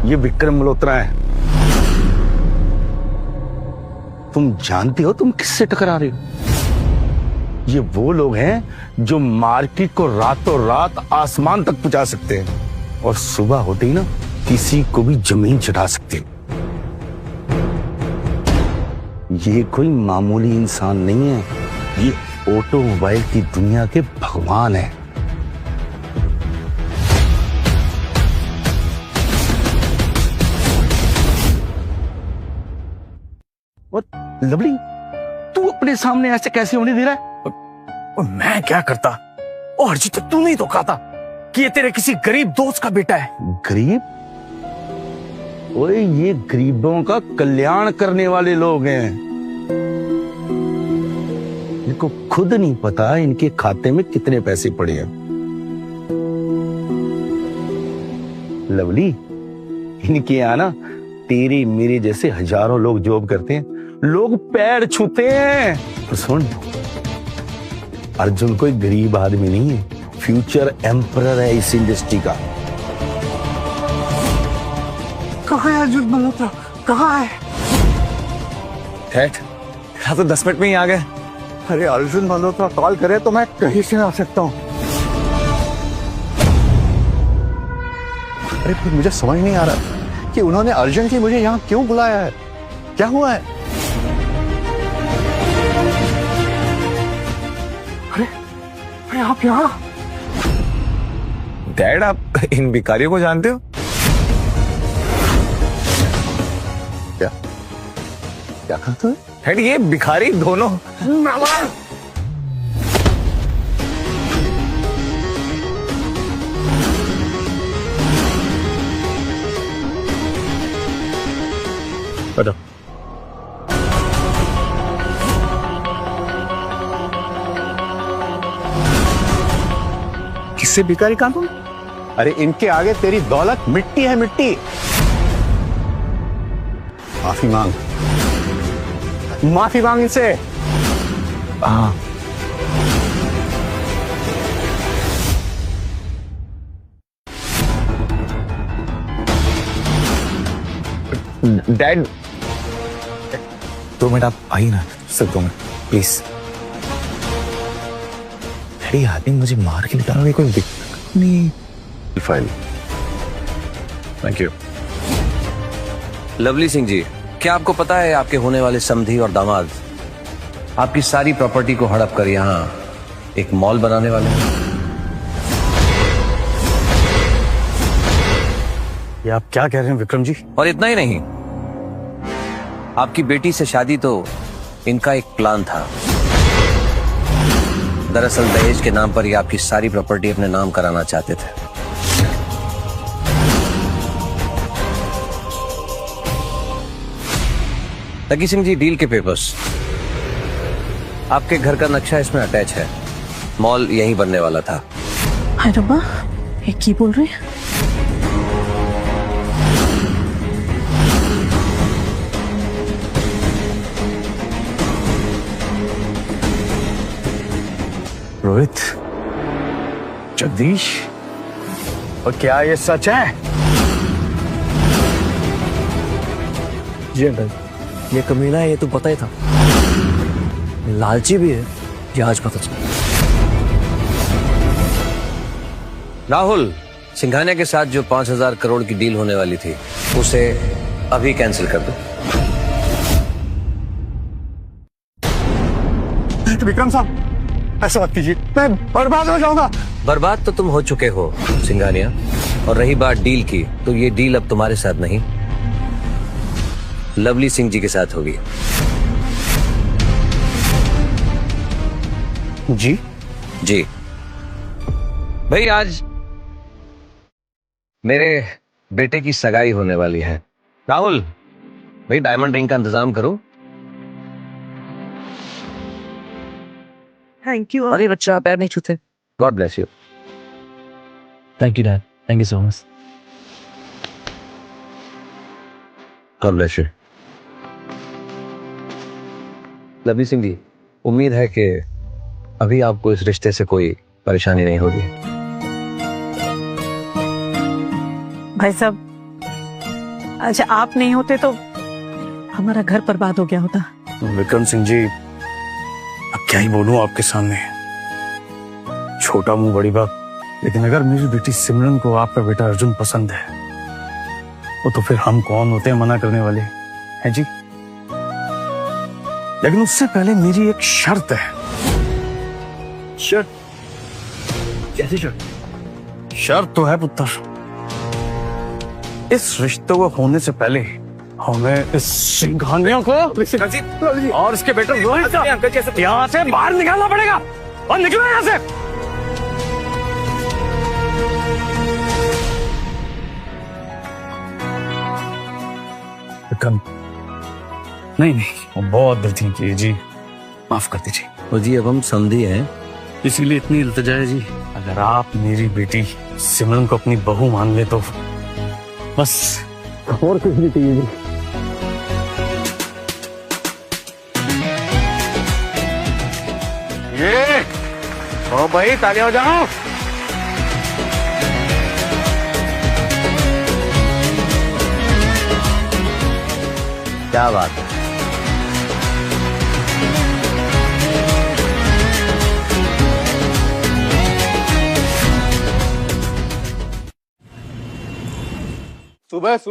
S6: ये विक्रम मल्होत्रा है। तुम जानते हो तुम किससे टकरा रहे हो? ये वो लोग हैं जो मार्केट को रातों रात आसमान तक पहुंचा सकते हैं और सुबह होते ही ना किसी को भी जमीन चढ़ा सकते हैं। ये कोई मामूली इंसान नहीं है, ये ऑटोमोबाइल की दुनिया के भगवान है। लवली, तू अपने सामने ऐसे कैसे होने दे रहा है? और मैं क्या करता? और हरजीत, तू नहीं तो कहा था कि ये तेरे किसी गरीब दोस्त का बेटा है। गरीब? ओए, ये गरीबों का कल्याण करने वाले लोग हैं। इनको खुद नहीं पता इनके खाते में कितने पैसे पड़े हैं। लवली, इनके यहाँ ना तेरे मेरे जैसे हजारों लोग जॉब करते हैं, लोग पैर छूते हैं। तो सुन, अर्जुन कोई गरीब आदमी नहीं है, फ्यूचर एम्परर है इस इंडस्ट्री का। कहाँ है अर्जुन मल्होत्रा? कहाँ है?
S5: हाँ, तो 10 मिनट में ही आ गए।
S9: अरे अर्जुन मल्होत्रा कॉल करे तो मैं कहीं से आ सकता हूँ। अरे फिर मुझे समझ नहीं आ रहा कि उन्होंने अर्जुन की मुझे यहाँ क्यों बुलाया है, क्या हुआ है?
S5: अरे आप यहाँ? डैड, आप इन भिखारियों को जानते हो?
S9: क्या क्या कहते हो?
S5: डैड, ये भिखारी दोनों।
S6: बताओ। किससे भिखारी कहां तुम?
S9: अरे इनके आगे तेरी दौलत मिट्टी है, मिट्टी। माफी मांग, माफी मांग इनसे।
S5: हाँ, डैड 2 मिनट आप आई ना सकता हूँ प्लीज। डैडी, आदमी मुझे मार के निकालने कोई दिक्कत नहीं।
S9: Fine, thank you.
S10: Lovely Singh ji, क्या आपको पता है आपके होने वाले समधी और दामाद आपकी सारी प्रॉपर्टी को हड़प कर यहाँ एक मॉल बनाने वाले हैं?
S6: ये आप क्या कह रहे हैं विक्रम जी?
S10: और इतना ही नहीं, आपकी बेटी से शादी तो इनका एक प्लान था। दरअसल दहेज के नाम पर ये आपकी सारी प्रॉपर्टी अपने नाम कराना चाहते थे। लकी सिंह जी, डील के पेपर्स, आपके घर का नक्शा इसमें अटैच है। मॉल यहीं बनने वाला था।
S14: हाय रब्बा, ये की बोल रहे हैं?
S6: रोहित, जगदीश, और क्या ये सच है?
S12: जी अंकल, ये कमीना है, ये तो पता ही था। लालची भी है, ये आज पता चला।
S10: राहुल, सिंघानिया के साथ जो 5,000 करोड़ की डील होने वाली थी उसे अभी कैंसिल कर दो।
S6: विक्रम साहब, ऐसा मत कीजिए, मैं बर्बाद हो जाऊंगा।
S10: बर्बाद तो तुम हो चुके हो सिंघानिया, और रही बात डील की, तो ये डील अब तुम्हारे साथ नहीं, लवली सिंह जी के साथ होगी।
S6: जी
S10: जी भाई, आज मेरे बेटे की सगाई होने वाली है। राहुल भाई, डायमंड रिंग का इंतजाम करो।
S2: Thank you.
S10: अरे बच्चा, पैर नहीं छूते। God bless you.
S12: Thank you dad, thank you so much.
S10: God bless you. Lovely Singh ji, उम्मीद है कि अभी आपको इस रिश्ते से कोई परेशानी नहीं होगी।
S14: भाई साहब, अच्छा आप नहीं होते तो हमारा घर बर्बाद हो गया होता।
S6: विक्रम सिंह जी, अब क्या ही बोलूं आपके सामने, छोटा मुंह बड़ी बात। लेकिन अगर मेरी बेटी सिमरन को आपका बेटा अर्जुन पसंद है, तो फिर हम कौन होते हैं मना करने वाले, हैं जी? लेकिन उससे पहले मेरी एक शर्त है।
S12: शर्त? कैसी शर्त?
S6: शर्त तो है पुत्र, इस रिश्ते को होने से पहले हमें इस सिंघानिया को और इसके बेटे रोहित को यहाँ से बाहर निकालना पड़ेगा। और निकलो यहाँ से। विक्रम, नहीं नहीं, बहुत गलती की जी, माफ कर दीजिए।
S10: और जी अब हम समझी हैं,
S6: इसीलिए इतनी इल्तिजा है जी। अगर आप मेरी बेटी सिमरन को अपनी बहू मान ले तो बस, और कुछ नहीं चाहिए जी। ये ओ भाई, तालियां हो जाओ।
S10: क्या बात है।
S9: सुबह सुबह